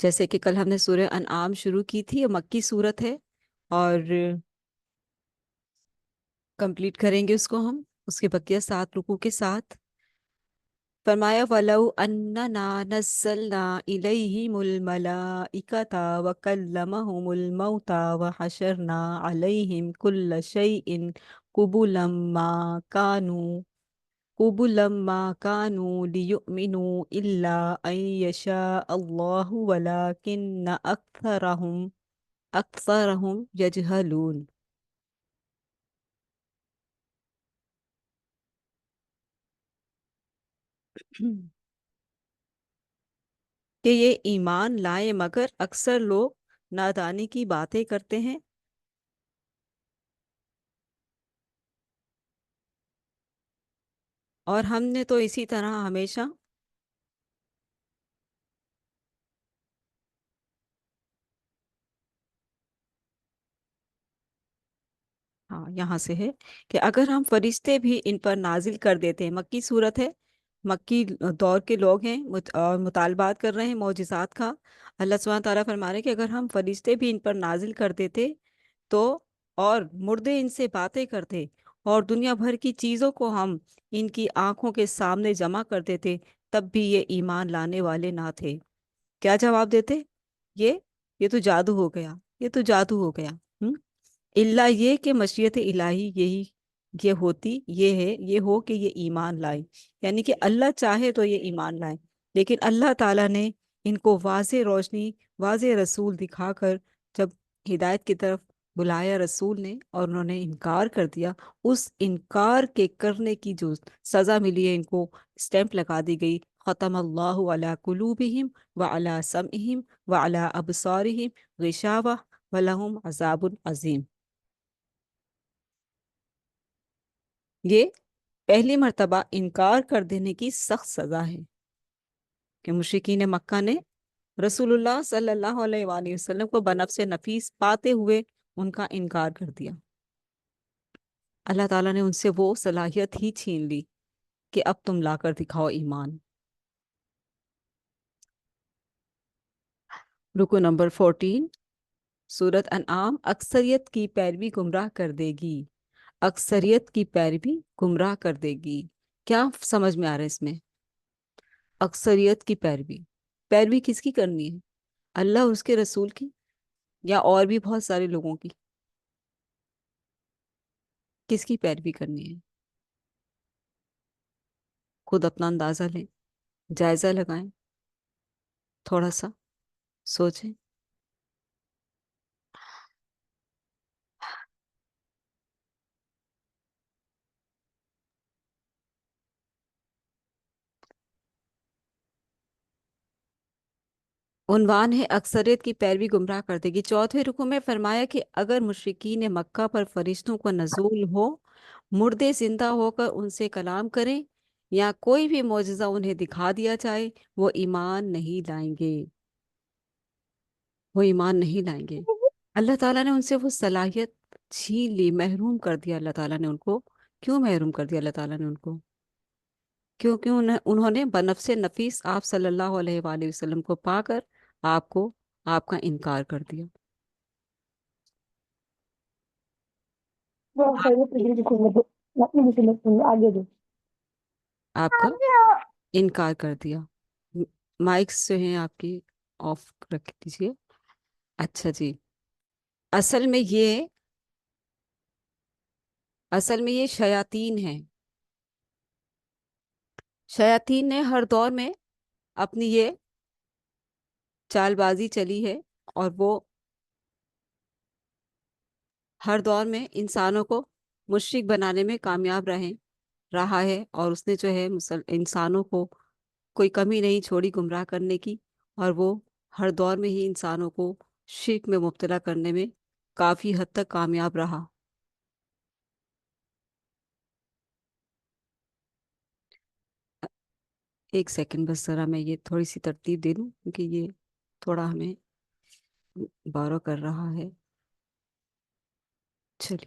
جیسے کہ کل ہم نے سورہ انعام شروع کی تھی، یہ مکی صورت ہے، اور کمپلیٹ کریں گے اس کو ہم اس کے بقیہ 7 رکوع کے ساتھ۔ فرمایا وَلَوْ أَنَّنَا نَزَّلْنَا إِلَيْهِمُ الْمَلَائِكَةَ وَكَلَّمَهُمُ الْمَوْتَى وَحَشَرْنَا عَلَيْهِمْ كُلَّ شَيْءٍ قُبُلًا مَا كَانُوا لِيُؤْمِنُوا إِلَّا أَن يَشَاءَ اللَّهُ وَلَكِنَّ أَكْثَرَهُمْ يَجْهَلُونَ۔ کہ یہ ایمان لائے مگر اکثر لوگ نادانی کی باتیں کرتے ہیں۔ اور ہم نے تو اسی طرح ہمیشہ ہاں یہاں سے ہے کہ اگر ہم فرشتے بھی ان پر نازل کر دیتے ہیں، مکی صورت ہے، مکی دور کے لوگ ہیں اور مطالبات کر رہے ہیں معجزات کا۔ اللہ سبحانہ تعالیٰ فرما رہے ہیں کہ اگر ہم فرشتے بھی ان پر نازل کر دیتے تو، اور مردے ان سے باتیں کرتے اور دنیا بھر کی چیزوں کو ہم ان کی آنکھوں کے سامنے جمع کر دیتے، تب بھی یہ ایمان لانے والے نہ تھے۔ کیا جواب دیتے؟ یہ یہ تو جادو ہو گیا، یہ تو جادو ہو گیا۔ اللہ یہ کہ مشیت الہی یہی یہ ہوتی، یہ ہو کہ یہ ایمان لائے، یعنی کہ اللہ چاہے تو یہ ایمان لائے، لیکن اللہ تعالیٰ نے ان کو واضح روشنی، واضح رسول دکھا کر جب ہدایت کی طرف بلایا رسول نے، اور انہوں نے انکار کر دیا، اس انکار کے کرنے کی جو سزا ملی ہے ان کو، اسٹیمپ لگا دی گئی، ختم اللہ علی قلوبہم وعلی سمعہم وعلی ابصارہم غشاوہ ولہم عذاب عظیم۔ یہ پہلی مرتبہ انکار کر دینے کی سخت سزا ہے کہ مشرکین مکہ نے رسول اللہ صلی اللہ علیہ وآلہ وسلم کو بنفس نفیس پاتے ہوئے ان کا انکار کر دیا۔ اللہ تعالیٰ نے ان سے وہ صلاحیت ہی چھین لی کہ اب تم لا کر دکھاؤ ایمان۔ رکو نمبر 14، سورت انعام۔ اکثریت کی پیروی گمراہ کر دے گی، اکثریت کی پیروی گمراہ کر دے گی۔ کیا سمجھ میں آ رہا ہے اس میں؟ اکثریت کی پیروی، پیروی کس کی کرنی ہے؟ اللہ اور اس کے رسول کی، یا اور بھی بہت سارے لوگوں کی؟ کس کی پیروی کرنی ہے؟ خود اپنا اندازہ لیں، جائزہ لگائیں، تھوڑا سا سوچیں۔ عنوان ہے اکثریت کی پیروی گمراہ کر دے گی۔ چوتھے رکوع میں فرمایا کہ اگر مشرکین مکہ پر فرشتوں کو نزول ہو، مردے زندہ ہو کر ان سے کلام کریں، یا کوئی بھی معجزہ انہیں دکھا دیا جائے، وہ ایمان نہیں لائیں گے، وہ ایمان نہیں لائیں گے۔ اللہ تعالیٰ نے ان سے وہ صلاحیت چھین لی، محروم کر دیا اللہ تعالیٰ نے ان کو۔ کیوں محروم کر دیا اللہ تعالیٰ نے ان کو؟ کیونکہ انہوں نے بنفس نفیس آپ صلی اللہ علیہ وآلہ وسلم کو پا کر آپ کا انکار کر دیا۔ آپ کا انکار کر دیا۔ مائکس جو ہیں آپ کی آف رکھ دیجیے۔ اچھا جی، اصل میں یہ شیاطین ہیں۔ شیاطین نے ہر دور میں اپنی یہ چال بازی چلی ہے، اور وہ ہر دور میں انسانوں کو مشرک بنانے میں کامیاب رہا ہے، اور اس نے جو ہے انسانوں کو کوئی کمی نہیں چھوڑی گمراہ کرنے کی، اور وہ ہر دور میں ہی انسانوں کو شرک میں مبتلا کرنے میں کافی حد تک کامیاب رہا۔ ایک سیکنڈ بس، ذرا میں یہ تھوڑی سی ترتیب دے دوں کیونکہ یہ تھوڑا ہمیں بارو کر رہا ہے۔ چلیے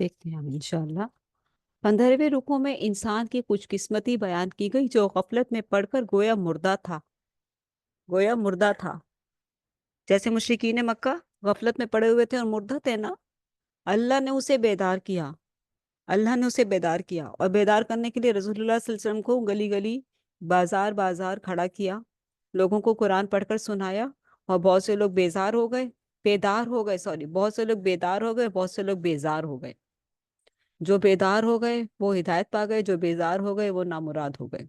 دیکھتے ہیں ہم انشاءاللہ۔ 15ویں رکوع میں انسان کی خوش قسمتی بیان کی گئی جو غفلت میں پڑھ کر گویا مردہ تھا، گویا مردہ تھا۔ جیسے مشرکین مکہ غفلت میں پڑے ہوئے تھے اور مردہ تھے نا، اللہ نے اسے بیدار کیا، اللہ نے اسے بیدار کیا، اور بیدار کرنے کے لیے رسول اللہ صلی اللہ علیہ وسلم کو گلی گلی، بازار بازار کھڑا کیا، لوگوں کو قرآن پڑھ کر سنایا، اور بہت سے لوگ بیزار ہو گئے، بیدار ہو گئے، سوری، بہت سے لوگ بیدار ہو گئے، بہت سے لوگ بیزار ہو گئے۔ جو بیدار ہو گئے وہ ہدایت پا گئے، جو بیزار ہو گئے وہ نامراد ہو گئے۔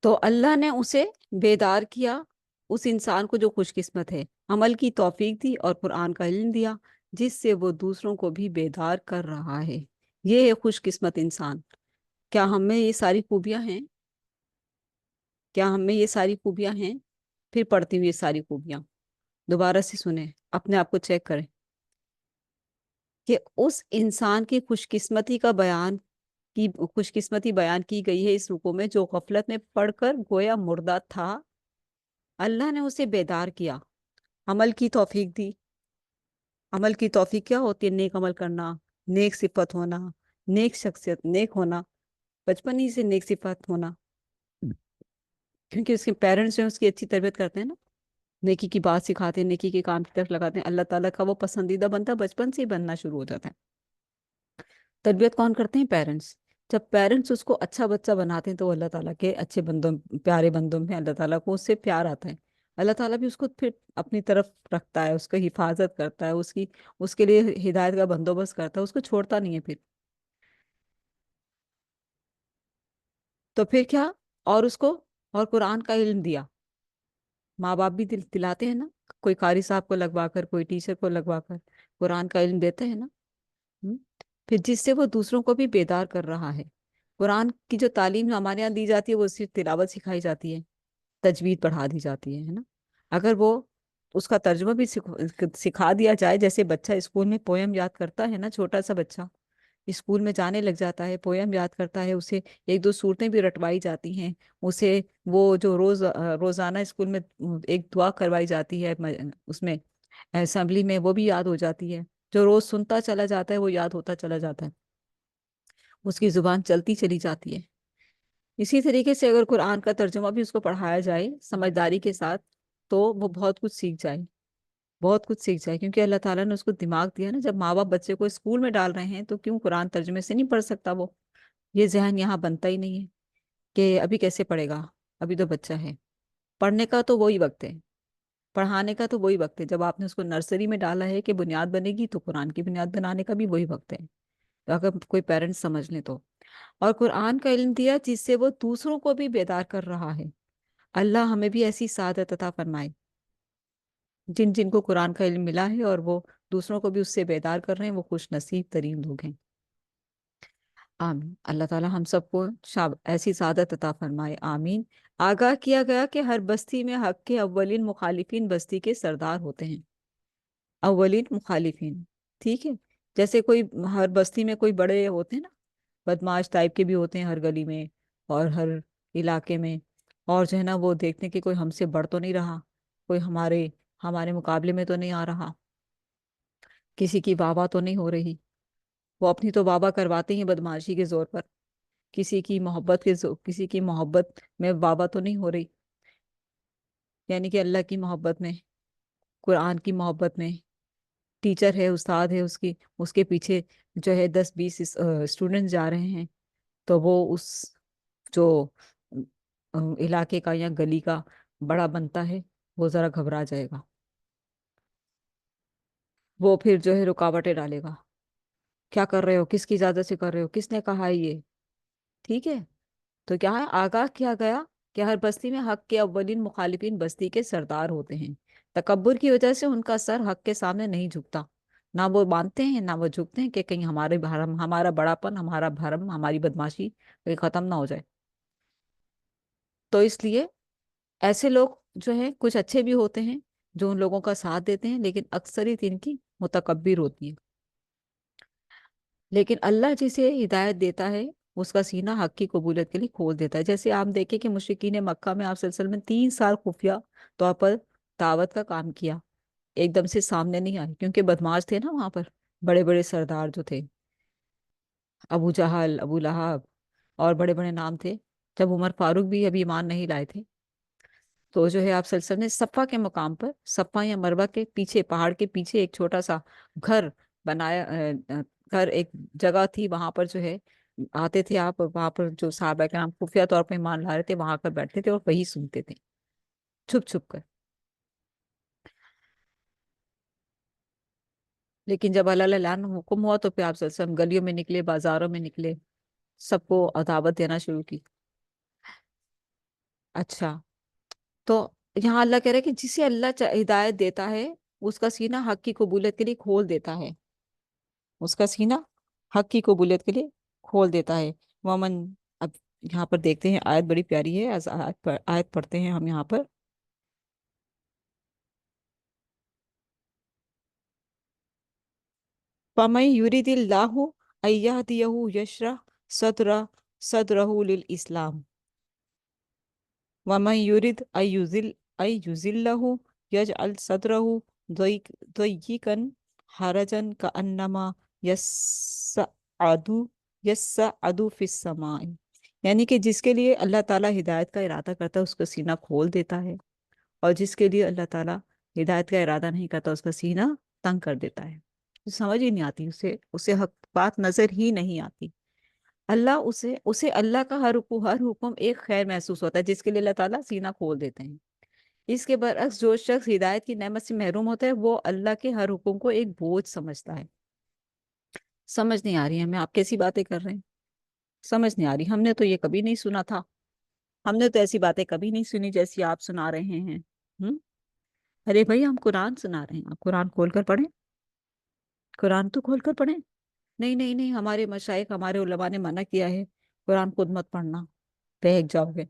تو اللہ نے اسے بیدار کیا، اس انسان کو جو خوش قسمت ہے، عمل کی توفیق دی اور قرآن کا علم دیا جس سے وہ دوسروں کو بھی بیدار کر رہا ہے۔ یہ ہے خوش قسمت انسان۔ کیا ہم میں یہ ساری خوبیاں ہیں؟ کیا ہم میں یہ ساری خوبیاں ہیں؟ پھر پڑھتی ہوئی یہ ساری خوبیاں دوبارہ سے سنیں، اپنے آپ کو چیک کریں کہ اس انسان کی خوش قسمتی کا بیان کی خوش قسمتی بیان کی گئی ہے اس رکوع میں جو غفلت میں پڑھ کر گویا مردہ تھا، اللہ نے اسے بیدار کیا، عمل کی توفیق دی۔ عمل کی توفیق کیا ہوتی ہے؟ نیک عمل کرنا، نیک صفت ہونا، نیک شخصیت، نیک ہونا، بچپن ہی سے نیک صفت ہونا، کیونکہ اس کے پیرنٹس جو ہیں اس کی اچھی تربیت کرتے ہیں نا، نیکی کی بات سکھاتے ہیں، نیکی کے کام کی طرف لگاتے ہیں، اللہ تعالیٰ کا وہ پسندیدہ بندہ بچپن سے ہی بننا شروع ہو جاتا ہے۔ تربیت کون کرتے ہیں؟ پیرنٹس۔ جب پیرنٹس اس کو اچھا بچہ بناتے ہیں تو وہ اللہ تعالیٰ کے اچھے بندوں، پیارے بندوں میں اللہ تعالیٰ کو اس سے پیار آتا ہے، اللہ تعالیٰ بھی اس کو پھر اپنی طرف رکھتا ہے، اس کی حفاظت کرتا ہے، اس کے لیے ہدایت کا بندوبست کرتا ہے، اس کو چھوڑتا نہیں ہے پھر۔ تو پھر کیا؟ اور اس کو اور قرآن کا علم دیا۔ ماں باپ بھی دلاتے ہیں نا، کوئی قاری صاحب کو لگوا کر، کوئی ٹیچر کو لگوا کر قرآن کا علم دیتے ہیں نا۔ ہم؟ پھر جس سے وہ دوسروں کو بھی بیدار کر رہا ہے۔ قرآن کی جو تعلیم ہمارے یہاں دی جاتی ہے وہ صرف تلاوت سکھائی جاتی ہے، تجوید پڑھا دی جاتی ہے نا۔ اگر وہ اس کا ترجمہ بھی سکھا دیا جائے، جیسے بچہ اسکول میں پویم یاد کرتا ہے نا، چھوٹا سا بچہ اسکول میں جانے لگ جاتا ہے، پویم یاد کرتا ہے، اسے ایک دو صورتیں بھی رٹوائی جاتی ہیں، اسے وہ جو روزانہ اسکول میں ایک دعا کروائی جاتی ہے اس میں اسمبلی میں، وہ بھی یاد ہو جاتی ہے، جو روز سنتا چلا جاتا ہے وہ یاد ہوتا چلا جاتا ہے، اس کی زبان چلتی چلی جاتی ہے۔ اسی طریقے سے اگر قرآن کا ترجمہ بھی اس کو پڑھایا جائے سمجھداری کے ساتھ تو وہ بہت کچھ سیکھ جائے، بہت کچھ سیکھ جائے، کیونکہ اللہ تعالیٰ نے اس کو دماغ دیا نا۔ جب ماں باپ بچے کو اسکول میں ڈال رہے ہیں تو کیوں قرآن ترجمے سے نہیں پڑھ سکتا وہ؟ یہ ذہن یہاں بنتا ہی نہیں ہے کہ ابھی کیسے پڑھے گا، ابھی تو بچہ ہے۔ پڑھنے کا تو وہی وقت ہے، پڑھانے کا تو وہی وقت ہے، جب آپ نے اس کو نرسری میں ڈالا ہے کہ بنیاد بنے گی تو قرآن کی بنیاد بنانے کا بھی وہی وقت ہے، تو اگر کوئی پیرنٹس سمجھ لیں تو۔ اور قرآن کا علم دیا جس سے وہ دوسروں کو بھی بیدار کر رہا ہے۔ اللہ ہمیں بھی ایسی سعادت عطا فرمائے، جن جن کو قرآن کا علم ملا ہے اور وہ دوسروں کو بھی اس سے بیدار کر رہے ہیں، وہ خوش نصیب ترین لوگ ہیں۔ آمین۔ اللہ تعالی ہم سب کو ایسی سعادت عطا فرمائے، آمین۔ آگاہ کیا گیا کہ ہر بستی میں حق کے اولین مخالفین بستی کے سردار ہوتے ہیں، اولین مخالفین، ٹھیک ہے؟ جیسے کوئی ہر بستی میں کوئی بڑے ہوتے ہیں نا، بدماش ٹائپ کے بھی ہوتے ہیں ہر گلی میں اور ہر علاقے میں، اور جو ہے نا وہ دیکھتے ہیں کہ کوئی ہم سے بڑھ تو نہیں رہا، کوئی ہمارے ہمارے مقابلے میں تو نہیں آ رہا، کسی کی واہ واہ تو نہیں ہو رہی، وہ اپنی تو واہ واہ کرواتے ہیں بدماشی کے زور پر، کسی کی محبت کے کسی کی محبت میں واہ واہ تو نہیں ہو رہی، یعنی کہ اللہ کی محبت میں، قرآن کی محبت میں، ٹیچر ہے، استاد ہے، اس کے پیچھے جو ہے 10-20 اسٹوڈنٹ جا رہے ہیں، تو وہ اس جو علاقے کا یا گلی کا بڑا بنتا ہے وہ ذرا گھبرا جائے گا، وہ پھر جو ہے رکاوٹیں ڈالے گا، کیا کر رہے ہو، کس کی اجازت سے کر رہے ہو، کس نے کہا ہے یہ، ٹھیک ہے؟ تو کیا ہے، آگاہ کیا گیا کہ ہر بستی میں حق کے اولین مخالفین بستی کے سردار ہوتے ہیں، تکبر کی وجہ سے ان کا سر حق کے سامنے نہیں جھکتا، نہ وہ مانتے ہیں نہ وہ جھکتے ہیں کہ کہیں ہمارے بھرم، ہمارا بڑاپن، ہمارا بھرم، ہماری بدماشی کہیں ختم نہ ہو جائے۔ تو اس لیے ایسے لوگ جو ہیں کچھ اچھے بھی ہوتے ہیں جو ان لوگوں کا ساتھ دیتے ہیں، لیکن اکثریت ان کی متکبر ہوتی ہے۔ لیکن اللہ جسے ہدایت دیتا ہے اس کا سینہ حق کی قبولیت کے لیے کھول دیتا ہے۔ جیسے آپ دیکھیں کہ مشرکین مکہ میں آپ صلی اللہ علیہ وسلم نے 3 سال خفیہ طور پر دعوت کا کام کیا، ایک دم سے سامنے نہیں آئے کیونکہ بدماش تھے نا وہاں پر، بڑے بڑے سردار جو تھے، ابو جہل، ابو لہب، اور بڑے بڑے نام تھے، جب عمر فاروق بھی ابھی ایمان نہیں لائے تھے، تو جو ہے آپ صلی اللہ علیہ وسلم نے صفا کے مقام پر، صفا یا مروہ کے پیچھے، پہاڑ کے پیچھے ایک چھوٹا سا گھر بنایا، گھر، ایک جگہ تھی، وہاں پر جو ہے آتے تھے آپ، وہاں پر جو صحابہ کرام خفیہ طور پہ ایمان لا رہے تھے وہاں پر بیٹھتے تھے اور وہی سنتے تھے چھپ چھپ کر. لیکن جب اللہ اعلان حکم ہوا تو پھر آپ صلی اللہ علیہ وسلم گلیوں میں نکلے، بازاروں میں نکلے، سب کو دعوت دینا شروع کی. اچھا، تو یہاں اللہ کہہ رہے کہ جسے اللہ ہدایت دیتا ہے اس کا سینہ حق کی قبولیت کے لیے کھول دیتا ہے، اس کا سینہ حق کی قبولیت کے لیے کھول دیتا ہے. ومن، اب یہاں پر دیکھتے ہیں، آیت بڑی پیاری ہے، آیت پڑھتے ہیں ہم یہاں پر. فَمَن يُرِدِ اللَّهُ أَن يَهْدِيَهُ يَشْرَحْ صَدْرَهُ لِلْإِسْلَامِ وَمَن يُرِدْ أَن يُضِلَّهُ يَجْعَلْ صَدْرَهُ ضَيِّقًا حَرَجًا كَأَنَّمَا يَصَّعَّدُ فِي السَّمَاءِ. یعنی کہ جس کے لیے اللہ تعالیٰ ہدایت کا ارادہ کرتا ہے اس کا سینہ کھول دیتا ہے، اور جس کے لیے اللہ تعالیٰ ہدایت کا ارادہ نہیں کرتا اس کا سینہ تنگ کر دیتا ہے. سمجھ ہی نہیں آتی، اسے حق بات نظر ہی نہیں آتی. اللہ اسے اللہ کا ہر حکم ایک خیر محسوس ہوتا ہے، جس کے لیے اللہ تعالیٰ سینہ کھول دیتے ہیں. اس کے برعکس جو شخص ہدایت کی نعمت سے محروم ہوتا ہے وہ اللہ کے ہر حکم کو ایک بوجھ سمجھتا ہے. سمجھ نہیں آ رہی ہمیں آپ کیسی باتیں کر رہے ہیں، سمجھ نہیں آ رہی، ہم نے تو یہ کبھی نہیں سنا تھا، ہم نے تو ایسی باتیں کبھی نہیں سنی جیسی آپ سنا رہے ہیں. ہم ارے بھائی، ہم قرآن سنا رہے ہیں، آپ قرآن کھول کر پڑھیں، قرآن تو کھول کر پڑھیں. نہیں نہیں نہیں، ہمارے مشائخ، ہمارے علماء نے منع کیا ہے قرآن خود مت پڑھنا، بہک جاؤ گے.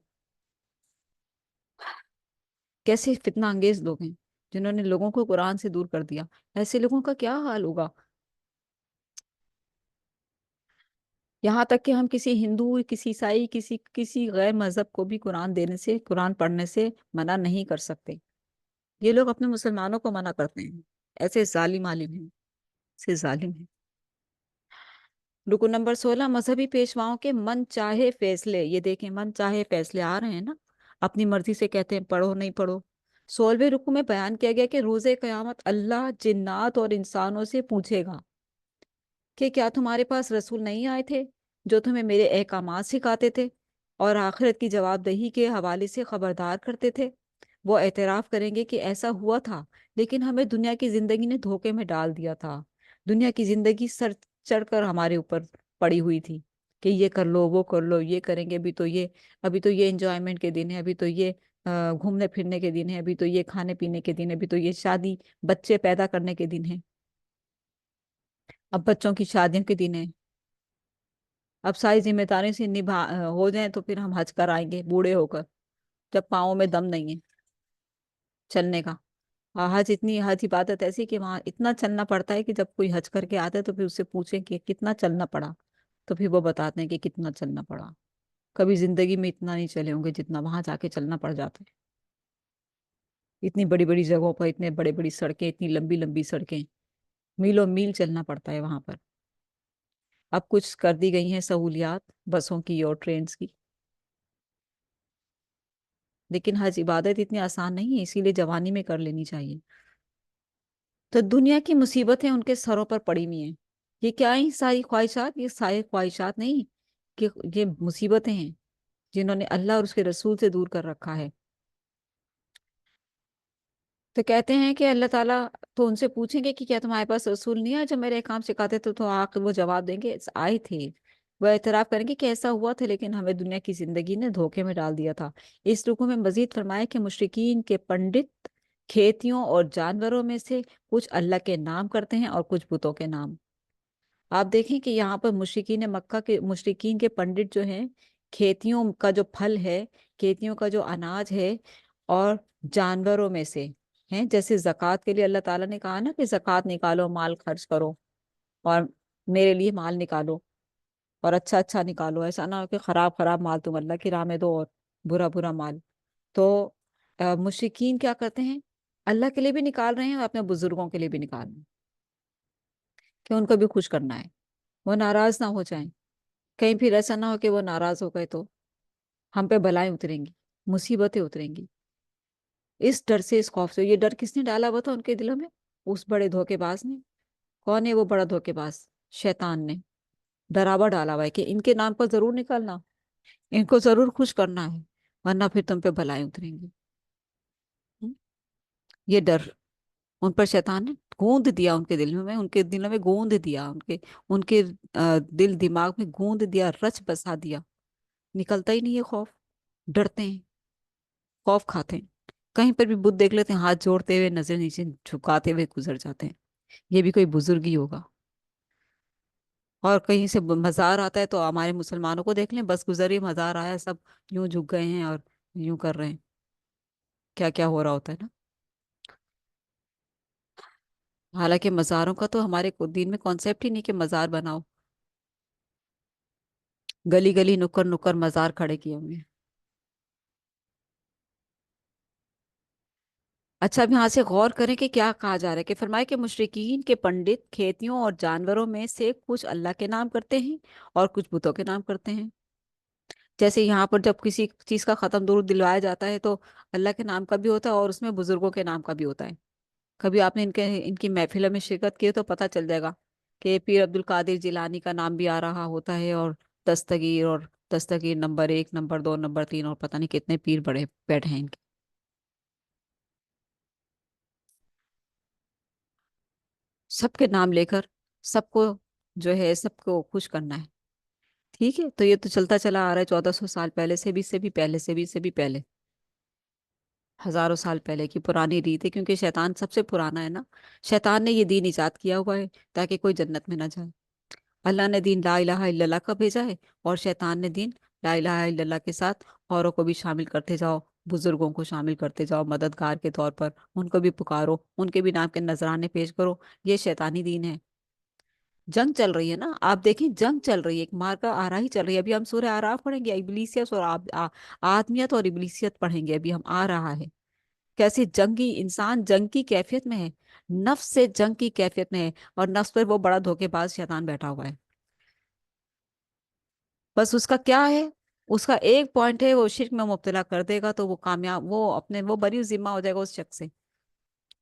کیسے فتنہ انگیز لوگ ہیں جنہوں نے لوگوں کو قرآن سے دور کر دیا. ایسے لوگوں کا کیا حال ہوگا. یہاں تک کہ ہم کسی ہندو، کسی عیسائی، کسی غیر مذہب کو بھی قرآن دینے سے، قرآن پڑھنے سے منع نہیں کر سکتے. یہ لوگ اپنے مسلمانوں کو منع کرتے ہیں. ایسے ظالم عالم ہیں، ایسے ظالم ہیں. رکن نمبر 16، مذہبی پیشواؤں کے من چاہے فیصلے. یہ دیکھیں، من چاہے فیصلے آ رہے ہیں نا، اپنی مرضی سے کہتے ہیں پڑھو نہیں پڑھو. 16ویں رکو میں بیان کیا گیا کہ روز قیامت اللہ جنات اور انسانوں سے پوچھے گا کہ کیا تمہارے پاس رسول نہیں آئے تھے جو تمہیں میرے احکامات سکھاتے تھے اور آخرت کی جواب دہی کے حوالے سے خبردار کرتے تھے. وہ اعتراف کریں گے کہ ایسا ہوا تھا، لیکن ہمیں دنیا کی زندگی نے دھوکے میں ڈال دیا تھا. دنیا کی زندگی سر چڑھ کر ہمارے اوپر پڑی ہوئی تھی کہ یہ کر لو، وہ کر لو، یہ کریں گے، ابھی تو یہ انجوائمنٹ کے دن ہے، ابھی تو یہ گھومنے پھرنے کے دن ہے، ابھی تو یہ کھانے پینے کے دن ہے، ابھی تو یہ شادی بچے پیدا کرنے کے دن ہیں، اب بچوں کی شادیوں کے دن ہیں. اب ساری ذمہ داری سے نبھا ہو جائیں تو پھر ہم حج کر آئیں گے بوڑھے ہو کر، جب پاؤں میں دم نہیں ہے چلنے کا. حج عبادت ایسی کہ وہاں اتنا چلنا پڑتا ہے کہ جب کوئی حج کر کے آتا ہے تو پھر اس سے پوچھیں کہ کتنا چلنا پڑا، تو پھر وہ بتاتے ہیں کہ کتنا چلنا پڑا. کبھی زندگی میں اتنا نہیں چلے ہوں گے جتنا وہاں جا کے چلنا پڑ جاتا ہے. اتنی بڑی بڑی جگہوں پر اتنے بڑے بڑی سڑکیں، اتنی لمبی لمبی سڑکیں، میلوں میل چلنا پڑتا ہے وہاں پر. اب کچھ کر دی گئی ہیں سہولیات بسوں کی اور ٹرینز کی، لیکن حج عبادت اتنی آسان نہیں ہے، اسی لیے جوانی میں کر لینی چاہیے. تو دنیا کی مصیبتیں ان کے سروں پر پڑی ہوئی ہیں. یہ کیا ہیں ساری خواہشات؟ یہ ساری خواہشات نہیں، کہ یہ مصیبتیں ہیں جنہوں نے اللہ اور اس کے رسول سے دور کر رکھا ہے. تو کہتے ہیں کہ اللہ تعالیٰ تو ان سے پوچھیں گے کہ کیا تمہارے پاس رسول نہیں آیا جو میرے کام سکھاتے تھے؟ تو آخر وہ جواب دیں گے آئے تھے. وہ اعتراف کریں گے کہ ایسا ہوا تھا، لیکن ہمیں دنیا کی زندگی نے دھوکے میں ڈال دیا تھا. اس رکوع میں مزید فرمایا کہ مشرکین کے پنڈت کھیتیوں اور جانوروں میں سے کچھ اللہ کے نام کرتے ہیں اور کچھ بتوں کے نام. آپ دیکھیں کہ یہاں پر مشرکین کے پنڈت جو ہیں، کھیتیوں کا جو پھل ہے، کھیتیوں کا جو اناج ہے، اور جانوروں میں سے ہیں. جیسے زکوٰۃ کے لیے اللہ تعالیٰ نے کہا نا کہ زکوٰۃ نکالو، مال خرچ کرو، اور میرے لیے مال نکالو اور اچھا اچھا نکالو، ایسا نہ ہو کہ خراب خراب مال تم اللہ کی راہ میں دو اور برا برا مال. تو مشرکین کیا کرتے ہیں؟ اللہ کے لیے بھی نکال رہے ہیں اور اپنے بزرگوں کے لیے بھی نکال رہے ہیں کہ ان کو بھی خوش کرنا ہے، وہ ناراض نہ ہو جائیں، کہیں پھر ایسا نہ ہو کہ وہ ناراض ہو گئے تو ہم پہ بلائیں اتریں گی، مصیبتیں اتریں گی۔ اس ڈر سے، اس خوف سے، یہ ڈر کس نے ڈالا ہوا تھا ان کے دلوں میں؟ اس بڑے دھوکے باز نے۔ کون ہے وہ بڑا دھوکے باز؟ شیطان نے ڈراوا ڈالا ہوا ہے کہ ان کے نام پر ضرور نکلنا، ان کو ضرور خوش کرنا ہے، ورنہ پھر تم پہ بلائیں اتریں گی۔ ہم؟ یہ ڈر ان پر شیطان نے گوند دیا، ان کے دلوں میں، ان کے دلوں میں گوند دیا، ان کے دل دماغ میں گوند دیا، رچ بسا دیا، نکلتا ہی نہیں ہے خوف، ڈرتے ہیں، خوف کھاتے ہیں، کہیں پر بھی بت دیکھ لیتے ہیں ہاتھ جوڑتے ہوئے، نظر نیچے جھکاتے ہوئے گزر جاتے ہیں، یہ بھی کوئی بزرگ ہی ہوگا۔ اور کہیں سے مزار آتا ہے تو ہمارے مسلمانوں کو دیکھ لیں، بس گزر ہی مزار آیا، سب یوں جھک گئے ہیں اور یوں کر رہے ہیں، کیا کیا ہو رہا ہوتا ہے نا۔ حالانکہ مزاروں کا تو ہمارے دین میں کانسیپٹ ہی نہیں کہ مزار بناؤ، گلی گلی نکر نکر مزار کھڑے کیے ہوئے ہیں۔ اچھا، اب یہاں سے غور کریں کہ کیا کہا جا رہا ہے، کہ فرمائے کہ مشرکین کے پنڈت کھیتیوں اور جانوروں میں سے کچھ اللہ کے نام کرتے ہیں اور کچھ بتوں کے نام کرتے ہیں۔ جیسے یہاں پر جب کسی چیز کا ختم درود دلوایا جاتا ہے تو اللہ کے نام کا بھی ہوتا ہے اور اس میں بزرگوں کے نام کا بھی ہوتا ہے۔ کبھی آپ نے ان کی محفلوں میں شرکت کی ہے تو پتہ چل جائے گا کہ پیر عبد القادر جیلانی کا نام بھی آ رہا ہوتا ہے، اور دستگیر، اور دستگیر نمبر 1، نمبر 2، نمبر 3، اور پتہ نہیں کتنے پیر بڑے بیٹھے ہیں ان کے۔ سب کے نام لے کر سب کو جو ہے سب کو خوش کرنا ہے۔ ٹھیک ہے، تو یہ تو چلتا چلا آ رہا ہے 1400 سال پہلے سے بھی، سے بھی پہلے، سے بھی، سے بھی پہلے، ہزاروں سال پہلے کی پرانی ریت ہے، کیونکہ شیطان سب سے پرانا ہے نا۔ شیطان نے یہ دین ایجاد کیا ہوا ہے تاکہ کوئی جنت میں نہ جائے۔ اللہ نے دین لا الہ الا اللہ کا بھیجا ہے، اور شیطان نے دین لا الہ الا اللہ کے ساتھ اوروں کو بھی شامل کرتے جاؤ، بزرگوں کو شامل کرتے جاؤ مددگار کے طور پر، ان کو بھی پکارو، ان کے بھی نام کے نذرانے پیش کرو، یہ شیطانی دین ہے۔ جنگ چل رہی ہے نا، آپ دیکھیں جنگ چل رہی ہے، ایک مار کا آرا ہی چل رہی ہے۔ ابھی ہم سورہ آراف پڑھیں گے، ابلیسیت اور آدمیت اور ابلیسیت پڑھیں گے، ابھی ہم آ رہا ہے کیسے جنگی انسان جنگ کی کیفیت میں ہے، نفس سے جنگ کی کیفیت میں ہے، اور نفس پر وہ بڑا دھوکے باز شیطان بیٹھا ہوا ہے۔ بس اس کا کیا ہے، اس کا ایک پوائنٹ ہے، وہ شرک میں مبتلا کر دے گا تو وہ کامیاب، وہ بری ذمہ ہو جائے گا اس شخص سے۔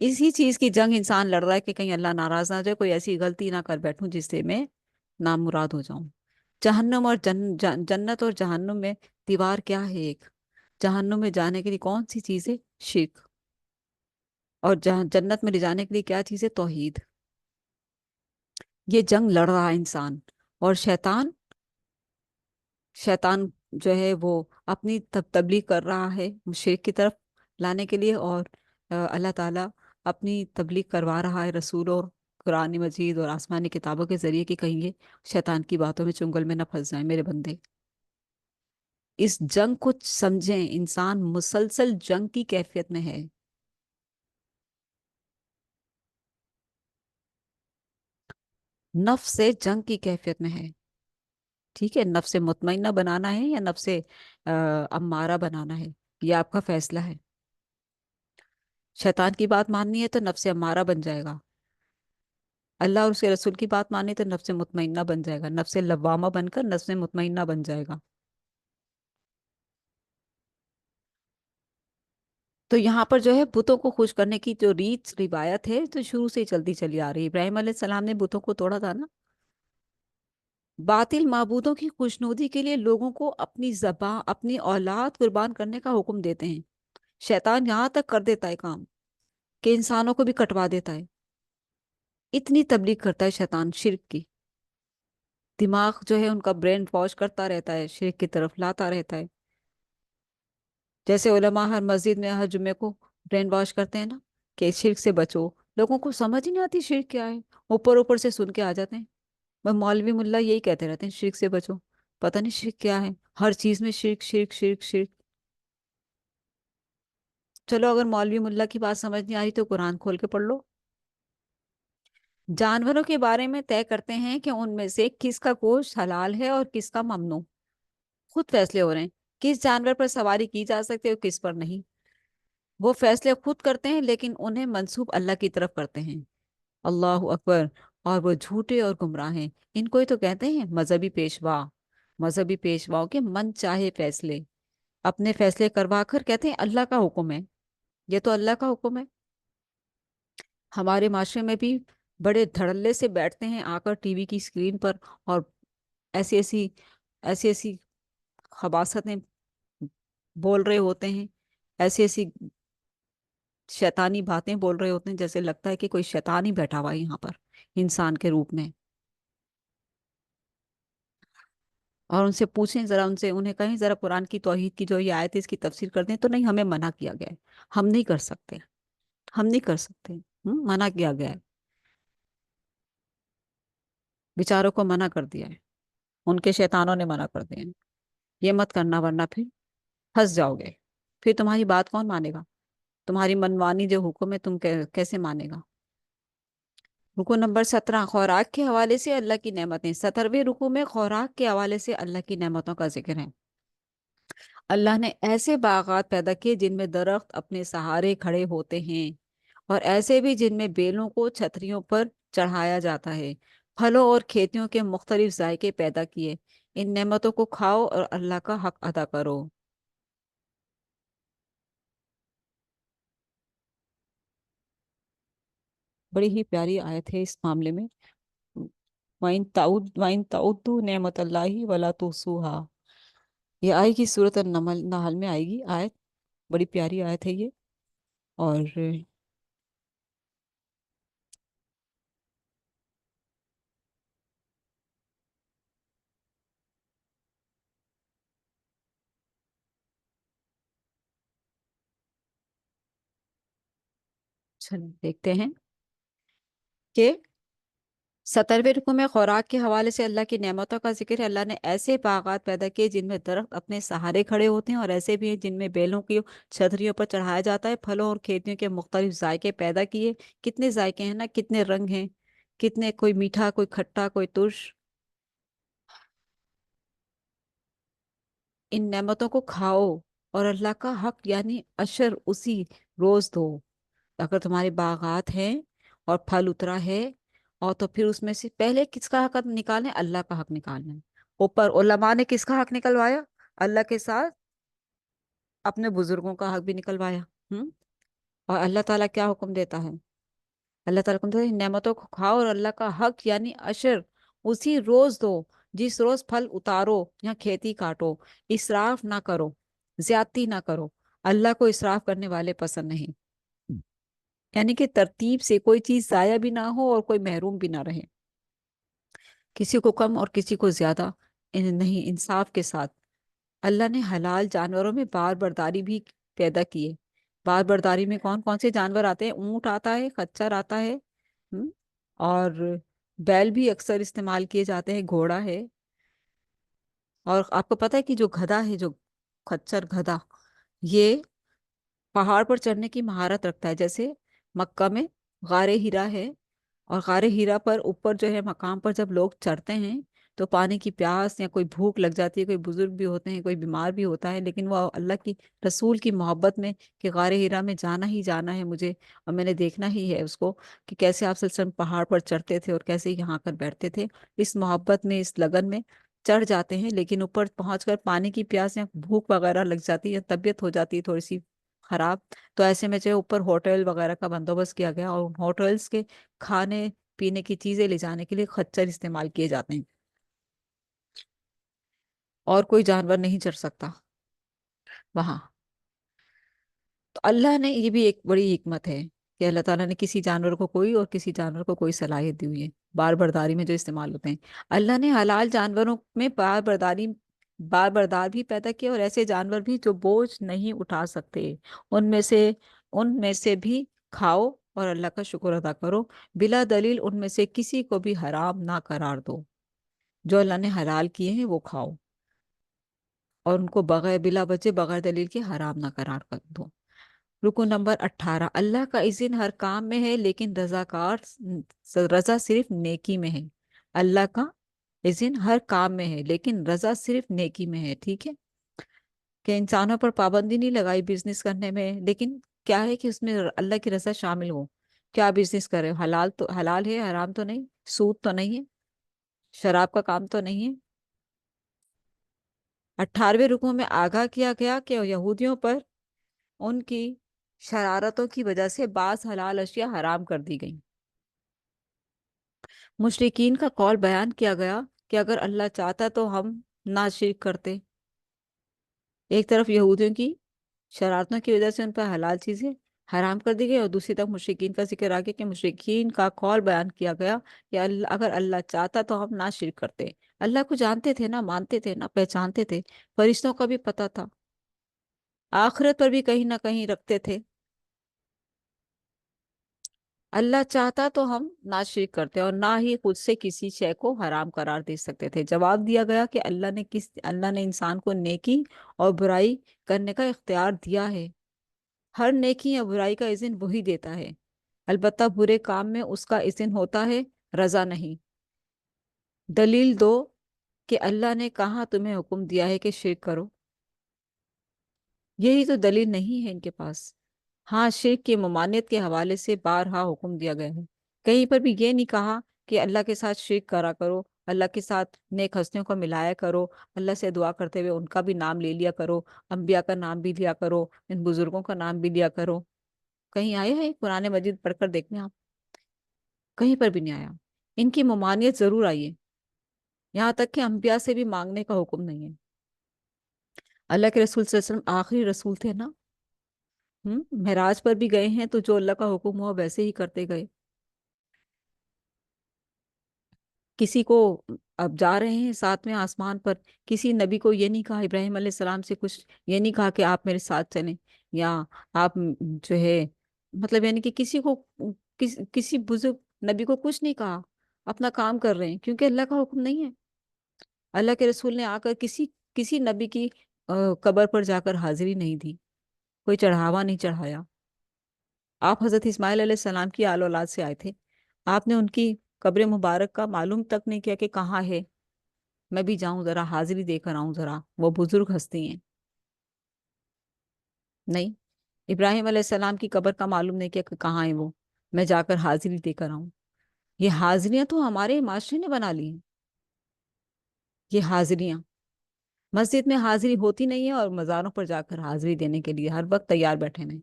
اسی چیز کی جنگ انسان لڑ رہا ہے کہ کہیں اللہ ناراض نہ ہو جائے، کوئی ایسی غلطی نہ کر بیٹھوں جس سے میں نامراد ہو جاؤں۔ جہنم اور جنت اور جہنم میں دیوار کیا ہے؟ ایک جہنم میں جانے کے لیے کون سی چیز ہے؟ شرک۔ اور جنت میں لے جانے کے لیے کیا چیز ہے؟ توحید۔ یہ جنگ لڑ رہا ہے انسان، اور شیطان جو ہے وہ اپنی تبلیغ کر رہا ہے شرک کی طرف لانے کے لیے، اور اللہ تعالیٰ اپنی تبلیغ کروا رہا ہے رسول اور قرآن مجید اور آسمانی کتابوں کے ذریعے، کہ کہیں یہ شیطان کی باتوں میں چنگل میں نہ پھنس جائیں میرے بندے۔ اس جنگ کو سمجھیں، انسان مسلسل جنگ کی کیفیت میں ہے۔ نفس سے جنگ کی کیفیت میں ہے۔ ٹھیک ہے، نفس مطمئنہ بنانا ہے یا نفس امارہ بنانا ہے، یہ آپ کا فیصلہ ہے۔ شیطان کی بات ماننی ہے تو نفس امارہ بن جائے گا، اللہ اور اس کے رسول کی بات مانی تو نفس مطمئنہ بن جائے گا، نفس لوامہ بن کر نفس مطمئنہ بن جائے گا۔ تو یہاں پر جو ہے بتوں کو خوش کرنے کی جو ریت روایت ہے تو شروع سے ہی چلتی چلی آ رہی ہے۔ ابراہیم علیہ السلام نے بتوں کو توڑا تھا نا۔ باطل معبودوں کی خوشنودی کے لیے لوگوں کو اپنی زبان، اپنی اولاد قربان کرنے کا حکم دیتے ہیں۔ شیطان یہاں تک کر دیتا ہے کام کہ انسانوں کو بھی کٹوا دیتا ہے، اتنی تبلیغ کرتا ہے شیطان شرک کی۔ دماغ جو ہے ان کا برین واش کرتا رہتا ہے، شرک کی طرف لاتا رہتا ہے۔ جیسے علماء ہر مسجد میں ہر جمعے کو برین واش کرتے ہیں نا کہ شرک سے بچو، لوگوں کو سمجھ ہی نہیں آتی شرک کیا ہے، اوپر اوپر سے سن کے آ جاتے ہیں۔ وہ مولوی ملا یہی کہتے رہتے ہیں شرک سے بچو، پتہ نہیں شرک کیا ہے، ہر چیز میں شرک شرک شرک شرک۔ چلو اگر مولوی ملا کی بات سمجھ نہیں آ رہی تو قرآن کھول کے پڑھ لو۔ جانوروں کے بارے میں طے کرتے ہیں کہ ان میں سے کس کا گوشت حلال ہے اور کس کا ممنوع، خود فیصلے ہو رہے ہیں کس جانور پر سواری کی جا سکتی ہے اور کس پر نہیں۔ وہ فیصلے خود کرتے ہیں لیکن انہیں منسوب اللہ کی طرف کرتے ہیں۔ اللہ اکبر۔ اور وہ جھوٹے اور گمراہ ہیں۔ ان کو ہی تو کہتے ہیں مذہبی پیشوا، مذہبی پیشواؤں کے من چاہے فیصلے اپنے فیصلے کروا کر کہتے ہیں اللہ کا حکم ہے، یہ تو اللہ کا حکم ہے۔ ہمارے معاشرے میں بھی بڑے دھڑلے سے بیٹھتے ہیں آ کر ٹی وی کی اسکرین پر، اور ایسی ایسی ایسی ایسی خباثتیں بول رہے ہوتے ہیں، ایسی ایسی شیطانی باتیں بول رہے ہوتے ہیں، جیسے لگتا ہے کہ کوئی شیطان ہی بیٹھا ہوا ہے یہاں پر انسان کے روپ میں۔ اور ان سے پوچھیں ذرا، ان سے انہیں کہیں ذرا قرآن کی توحید کی جو یہ آیت ہے اس کی تفسیر کر دیں، تو نہیں ہمیں منع کیا گیا ہے، ہم نہیں کر سکتے، ہم نہیں کر سکتے، منع کیا گیا ہے، بیچاروں کو منع کر دیا ہے، ان کے شیطانوں نے منع کر دیا ہے، یہ مت کرنا ورنہ پھر پھنس جاؤ گے، پھر تمہاری بات کون مانے گا؟ تمہاری منمانی جو حکم ہے تم کیسے مانے گا؟ رکو نمبر 17، خوراک کے حوالے سے اللہ کی نعمتیں۔ 17ویں رکو میں خوراک کے حوالے سے اللہ کی نعمتوں کا ذکر ہے۔ اللہ نے ایسے باغات پیدا کیے جن میں درخت اپنے سہارے کھڑے ہوتے ہیں، اور ایسے بھی جن میں بیلوں کو چھتریوں پر چڑھایا جاتا ہے، پھلوں اور کھیتیوں کے مختلف ذائقے پیدا کیے، ان نعمتوں کو کھاؤ اور اللہ کا حق ادا کرو۔ بڑی ہی پیاری آیت ہے اس معاملے میں، وَإِن تَعُدُّوا نِعْمَتَ اللَّهِ وَلَا تُحْصُوهَا، یہ آئے گی سورۃ النحل میں آئے گی آیت، بڑی پیاری آیت ہے یہ۔ اور چلیں دیکھتے ہیں کہ 17ویں رکو میں خوراک کے حوالے سے اللہ کی نعمتوں کا ذکر ہے۔ اللہ نے ایسے باغات پیدا کیے جن میں درخت اپنے سہارے کھڑے ہوتے ہیں، اور ایسے بھی ہیں جن میں بیلوں کی چھتریوں پر چڑھایا جاتا ہے، پھلوں اور کھیتیوں کے مختلف ذائقے پیدا کیے۔ کتنے ذائقے ہیں نا، کتنے رنگ ہیں، کتنے، کوئی میٹھا، کوئی کھٹا، کوئی ترش۔ ان نعمتوں کو کھاؤ اور اللہ کا حق یعنی عشر اسی روز دو۔ اگر تمہارے باغات ہیں اور پھل اترا ہے، اور تو پھر اس میں سے پہلے کس کا حق نکالنا ہے؟ اللہ کا حق نکالنا ہے۔ اوپر علماء نے کس کا حق نکلوایا؟ اللہ کے ساتھ اپنے بزرگوں کا حق بھی نکلوایا۔ ہم اور اللہ تعالیٰ کیا حکم دیتا ہے؟ اللہ تعالیٰ حکم دیتا ہے نعمتوں کو کھاؤ اور اللہ کا حق یعنی عشر اسی روز دو، جس روز پھل اتارو یا کھیتی کاٹو، اسراف نہ کرو، زیادتی نہ کرو، اللہ کو اسراف کرنے والے پسند نہیں۔ یعنی کہ ترتیب سے کوئی چیز ضائع بھی نہ ہو اور کوئی محروم بھی نہ رہے، کسی کو کم اور کسی کو زیادہ نہیں، انصاف کے ساتھ۔ اللہ نے حلال جانوروں میں بار برداری بھی پیدا کی ہے۔ بار برداری میں کون کون سے جانور آتے ہیں؟ اونٹ آتا ہے، خچر آتا ہے، ہم، اور بیل بھی اکثر استعمال کیے جاتے ہیں، گھوڑا ہے۔ اور آپ کو پتہ ہے کہ جو گدھا ہے، جو خچر گدھا، یہ پہاڑ پر چڑھنے کی مہارت رکھتا ہے۔ جیسے مکہ میں غار ہیرا ہے، اور غار ہیرا پر اوپر جو ہے مقام پر جب لوگ چڑھتے ہیں تو پانی کی پیاس یا کوئی بھوک لگ جاتی ہے، کوئی بزرگ بھی ہوتے ہیں، کوئی بیمار بھی ہوتا ہے، لیکن وہ اللہ کی رسول کی محبت میں کہ غار ہیرا میں جانا ہی جانا ہے مجھے، اور میں نے دیکھنا ہی ہے اس کو کہ کیسے آپ صلی اللہ علیہ وسلم پہاڑ پر چڑھتے تھے اور کیسے یہاں کر بیٹھتے تھے، اس محبت میں، اس لگن میں چڑھ جاتے ہیں، لیکن اوپر پہنچ کر پانی کی پیاس یا بھوک وغیرہ لگ جاتی ہے، طبیعت ہو جاتی ہے تھوڑی سی خراب، تو ایسے میں جو اوپر ہوٹل وغیرہ کا بندوبست کیا گیا، اور ہوٹلز کے کھانے پینے کی چیزیں لے جانے کے لیے خچر استعمال کیے جاتے ہیں، اور کوئی جانور نہیں چڑھ سکتا وہاں۔ تو اللہ نے یہ بھی ایک بڑی حکمت ہے کہ اللہ تعالیٰ نے کسی جانور کو کوئی اور کسی جانور کو کوئی صلاحیت دی ہوئی ہے بار برداری میں جو استعمال ہوتے ہیں۔ اللہ نے حلال جانوروں میں بار بردار بھی پیدا کیا، اور ایسے جانور بھی جو بوجھ نہیں اٹھا سکتے، ان میں سے بھی کھاؤ اور اللہ کا شکر ادا کرو، بلا دلیل ان میں سے کسی کو بھی حرام نہ قرار دو، جو اللہ نے حلال کیے ہیں وہ کھاؤ، اور ان کو بغیر بلا وجہ بغیر دلیل کے حرام نہ قرار کر دو۔ رکو نمبر 18، اللہ کا اذن ہر کام میں ہے لیکن رضا صرف نیکی میں ہے۔ اللہ کا اذن ہر کام میں ہے لیکن رضا صرف نیکی میں ہے، ٹھیک ہے؟ کہ انسانوں پر پابندی نہیں لگائی بزنس کرنے میں، لیکن کیا ہے کہ اس میں اللہ کی رضا شامل ہو، کیا بزنس کر رہے ہو؟ حلال تو حلال ہے، حرام تو نہیں، سود تو نہیں ہے، شراب کا کام تو نہیں ہے۔ 18ویں رکوع میں آگاہ کیا گیا کہ یہودیوں پر ان کی شرارتوں کی وجہ سے بعض حلال اشیاء حرام کر دی گئیں۔ مشرکین کا قول بیان کیا گیا کہ اگر اللہ چاہتا تو ہم نہ شرک کرتے۔ ایک طرف یہودیوں کی شرارتوں کی وجہ سے ان پر حلال چیزیں حرام کر دی گئی، اور دوسری طرف مشرکین کا ذکر آگے کہ مشرکین کا قول بیان کیا گیا کہ اگر اللہ چاہتا تو ہم نہ شرک کرتے۔ اللہ کو جانتے تھے، نہ مانتے تھے، نہ پہچانتے تھے، فرشتوں کا بھی پتہ تھا، آخرت پر بھی کہیں نہ کہیں رکھتے تھے۔ اللہ چاہتا تو ہم نہ شرک کرتے اور نہ ہی خود سے کسی شے کو حرام قرار دے سکتے تھے۔ جواب دیا گیا کہ اللہ نے انسان کو نیکی اور برائی کرنے کا اختیار دیا ہے۔ ہر نیکی یا برائی کا اذن وہی دیتا ہے، البتہ برے کام میں اس کا اذن ہوتا ہے، رضا نہیں۔ دلیل دو کہ اللہ نے کہاں تمہیں حکم دیا ہے کہ شرک کرو؟ یہی تو دلیل نہیں ہے ان کے پاس۔ ہاں، شرک کی ممانعت کے حوالے سے بارہا حکم دیا گیا ہے، کہیں پر بھی یہ نہیں کہا کہ اللہ کے ساتھ شرک کرا کرو، اللہ کے ساتھ نیک ہستیوں کو ملایا کرو، اللہ سے دعا کرتے ہوئے ان کا بھی نام لے لیا کرو، انبیاء کا نام بھی لیا کرو، ان بزرگوں کا نام بھی لیا کرو۔ کہیں آئے ہیں قرآن مجید پڑھ کر دیکھیں آپ؟ کہیں پر بھی نہیں آیا۔ ان کی ممانعت ضرور آئی ہے، یہاں تک کہ انبیاء سے بھی مانگنے کا حکم نہیں ہے۔ اللہ کے رسول صلی اللہ علیہ وسلم آخری رسول تھے نا، معراج پر بھی گئے ہیں تو جو اللہ کا حکم ہوا ویسے ہی کرتے گئے۔ کسی کو اب جا رہے ہیں 7ویں آسمان پر، کسی نبی کو یہ نہیں کہا، ابراہیم علیہ السلام سے کچھ یہ نہیں کہا کہ آپ میرے ساتھ چلیں، یا آپ جو ہے مطلب یعنی کہ کسی کو کسی بزرگ نبی کو کچھ نہیں کہا، اپنا کام کر رہے ہیں کیونکہ اللہ کا حکم نہیں ہے۔ اللہ کے رسول نے آ کر کسی نبی کی قبر پر جا کر حاضری نہیں دی، کوئی چڑھاوا نہیں چڑھایا۔ آپ حضرت اسماعیل علیہ السلام کی آل اولاد سے آئے تھے، آپ نے ان کی قبر مبارک کا معلوم تک نہیں کیا کہ کہاں ہے، میں بھی جاؤں ذرا حاضری دے کر آؤں، ذرا وہ بزرگ ہستی ہیں؟ نہیں، ابراہیم علیہ السلام کی قبر کا معلوم نہیں کیا کہ کہاں ہے وہ، میں جا کر حاضری دے کر آؤں۔ یہ حاضریاں تو ہمارے معاشرے نے بنا لی ہیں، یہ حاضریاں مسجد میں حاضری ہوتی نہیں ہے اور مزاروں پر جا کر حاضری دینے کے لیے ہر وقت تیار بیٹھے ہیں۔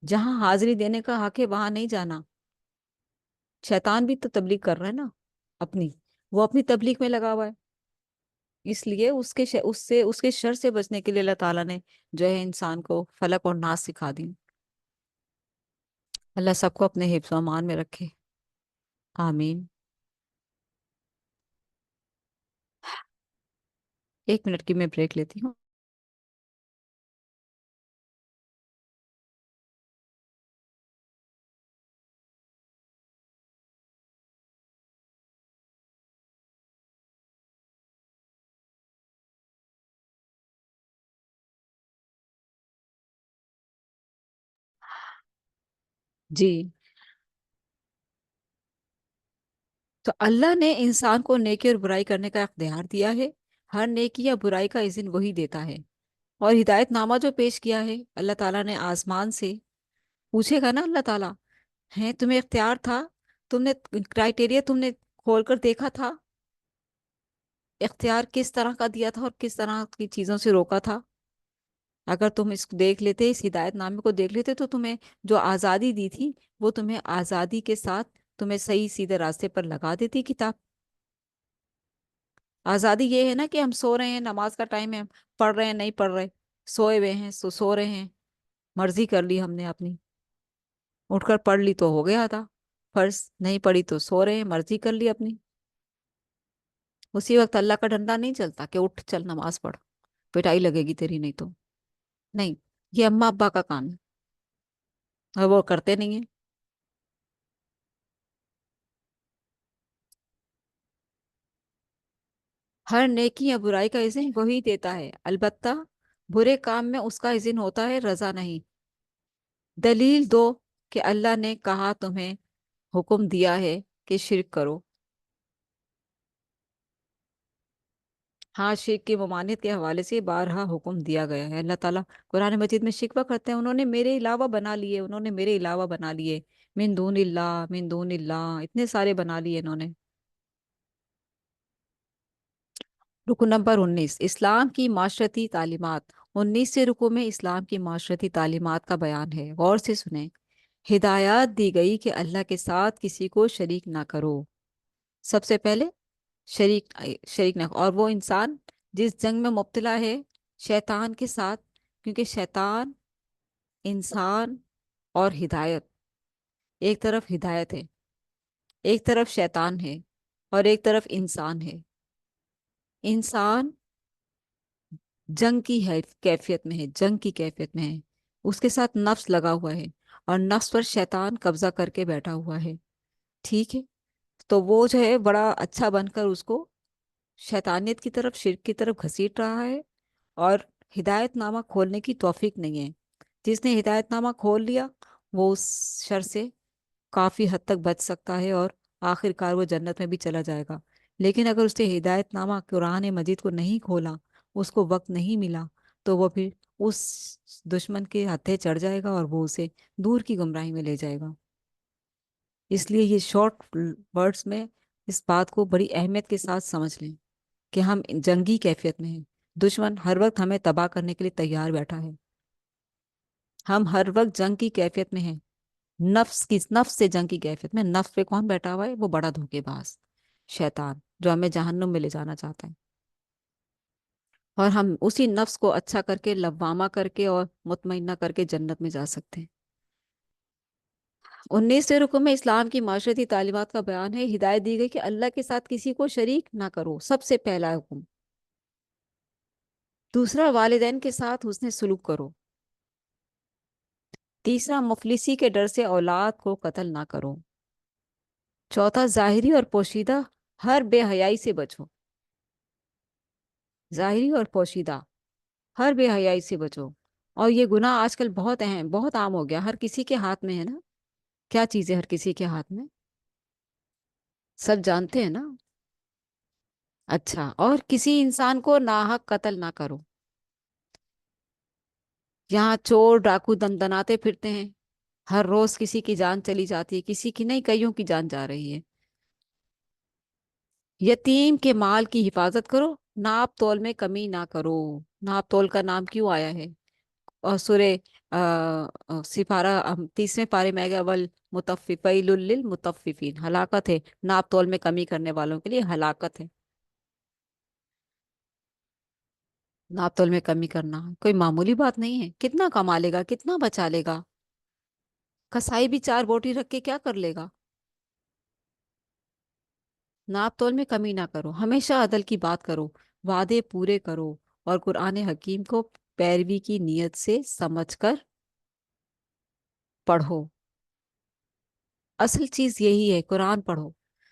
جہاں حاضری دینے کا حق ہے وہاں نہیں جانا۔ شیطان بھی تو تبلیغ کر رہا ہے نا اپنی، وہ اپنی تبلیغ میں لگا ہوا ہے، اس لیے اس کے شر سے بچنے کے لیے اللہ تعالیٰ نے جو ہے انسان کو فلک اور ناس سکھا دی۔ اللہ سب کو اپنے حفظ و امان میں رکھے، آمین۔ 1 منٹ کی میں بریک لیتی ہوں۔ جی، تو اللہ نے انسان کو نیکی اور برائی کرنے کا اختیار دیا ہے، ہر نیکی یا برائی کا اذن وہی دیتا ہے، اور ہدایت نامہ جو پیش کیا ہے اللہ تعالیٰ نے آسمان سے، پوچھے گا نا اللہ تعالیٰ، ہے تمہیں اختیار تھا، تم نے کرائٹیریا تم نے کھول کر دیکھا تھا، اختیار کس طرح کا دیا تھا اور کس طرح کی چیزوں سے روکا تھا؟ اگر تم اس کو دیکھ لیتے، اس ہدایت نامے کو دیکھ لیتے، تو تمہیں جو آزادی دی تھی وہ تمہیں آزادی کے ساتھ تمہیں صحیح سیدھے راستے پر لگا دیتی کتاب۔ آزادی یہ ہے نا کہ ہم سو رہے ہیں، نماز کا ٹائم ہے، پڑھ رہے ہیں نہیں پڑھ رہے، سوئے ہوئے ہیں سو رہے ہیں، مرضی کر لی ہم نے اپنی، اٹھ کر پڑھ لی تو ہو گیا تھا فرض، نہیں پڑھی تو سو رہے ہیں، مرضی کر لی اپنی۔ اسی وقت اللہ کا ڈنڈا نہیں چلتا کہ اٹھ چل نماز پڑھ، پٹائی لگے گی تیری نہیں تو، نہیں، یہ اماں ابا کا کام ہے اور وہ کرتے نہیں ہیں۔ ہر نیکی یا برائی کا اذن وہی دیتا ہے، البتہ برے کام میں اس کا اذن ہوتا ہے، رضا نہیں۔ دلیل دو کہ اللہ نے کہا تمہیں حکم دیا ہے کہ شرک کرو؟ ہاں، شرک کی ممانعت کے حوالے سے بارہا حکم دیا گیا ہے۔ اللہ تعالیٰ قرآن مجید میں شکوہ کرتے ہیں، انہوں نے میرے علاوہ بنا لیے، انہوں نے میرے علاوہ بنا لیے، من دون اللہ، من دون اللہ، اتنے سارے بنا لیے انہوں نے۔ رکن نمبر 19، اسلام کی معاشرتی تعلیمات۔ 19 رکو میں اسلام کی معاشرتی تعلیمات کا بیان ہے، غور سے سنیں۔ ہدایات دی گئی کہ اللہ کے ساتھ کسی کو شریک نہ کرو۔ سب سے پہلے شریک نہ، اور وہ انسان جس جنگ میں مبتلا ہے شیطان کے ساتھ، کیونکہ شیطان، انسان اور ہدایت، ایک طرف ہدایت ہے، ایک طرف شیطان ہے، اور ایک طرف انسان ہے۔ انسان جنگ کی ہے کیفیت میں ہے، جنگ کی کیفیت میں ہے، اس کے ساتھ نفس لگا ہوا ہے، اور نفس پر شیطان قبضہ کر کے بیٹھا ہوا ہے، ٹھیک ہے؟ تو وہ جو ہے بڑا اچھا بن کر اس کو شیطانیت کی طرف، شرک کی طرف گھسیٹ رہا ہے، اور ہدایت نامہ کھولنے کی توفیق نہیں ہے۔ جس نے ہدایت نامہ کھول لیا وہ اس شر سے کافی حد تک بچ سکتا ہے، اور آخر کار وہ جنت میں بھی چلا جائے گا۔ لیکن اگر اس نے ہدایت نامہ قرآن مجید کو نہیں کھولا، اس کو وقت نہیں ملا، تو وہ پھر اس دشمن کے ہتھے چڑھ جائے گا، اور وہ اسے دور کی گمراہی میں لے جائے گا۔ اس لیے یہ شارٹ ورڈز میں اس بات کو بڑی اہمیت کے ساتھ سمجھ لیں کہ ہم جنگی کیفیت میں ہیں، دشمن ہر وقت ہمیں تباہ کرنے کے لیے تیار بیٹھا ہے، ہم ہر وقت جنگ کی کیفیت میں ہیں، نفس سے جنگ کی کیفیت میں۔ نفس پہ کون بیٹھا ہوا ہے؟ وہ بڑا دھوکے باز شیطان، جو ہمیں جہنم میں لے جانا چاہتا ہے، اور ہم اسی نفس کو اچھا کر کے، لوامہ کر کے اور مطمئنہ کر کے جنت میں جا سکتے ہیں۔ 19 رکو میں اسلام کی معاشرتی تعلیمات کا بیان ہے۔ ہدایت دی گئی کہ اللہ کے ساتھ کسی کو شریک نہ کرو، سب سے پہلا حکم۔ دوسرا، والدین کے ساتھ حسن سلوک کرو۔ تیسرا، مفلسی کے ڈر سے اولاد کو قتل نہ کرو۔ چوتھا، ظاہری اور پوشیدہ ہر بے حیائی سے بچو۔ ظاہری اور پوشیدہ ہر بے حیائی سے بچو۔ اور یہ گناہ آج کل بہت اہم، بہت عام ہو گیا، ہر کسی کے ہاتھ میں ہے نا۔ کیا چیز ہے ہر کسی کے ہاتھ میں؟ سب جانتے ہیں نا۔ اچھا، اور کسی انسان کو ناحق قتل نہ کرو۔ یہاں چور ڈاکو دندناتے پھرتے ہیں، ہر روز کسی کی جان چلی جاتی ہے، کسی کی نہیں، کئیوں کی جان جا رہی ہے۔ یتیم کے مال کی حفاظت کرو، ناپ تول میں کمی نہ کرو۔ ناپ تول کا نام کیوں آیا ہے؟ اور سورہ سپارہ 30ویں پارے میں آگے، اول مطففیل للمطففین، ہلاکت ہے ناپ تول میں کمی کرنے والوں کے لیے، ہلاکت ہے۔ ناپ تول میں کمی کرنا کوئی معمولی بات نہیں ہے، کتنا کما لے گا، کتنا بچا لے گا؟ کسائی بھی 4 بوٹی رکھ کے کیا کر لے گا؟ ناپ تول میں کمی نہ کرو، ہمیشہ عدل کی بات کرو، وعدے پورے کرو، اور قرآن حکیم کو پیروی کی نیت سے سمجھ کر پڑھو۔ اصل چیز یہی ہے، قرآن پڑھو،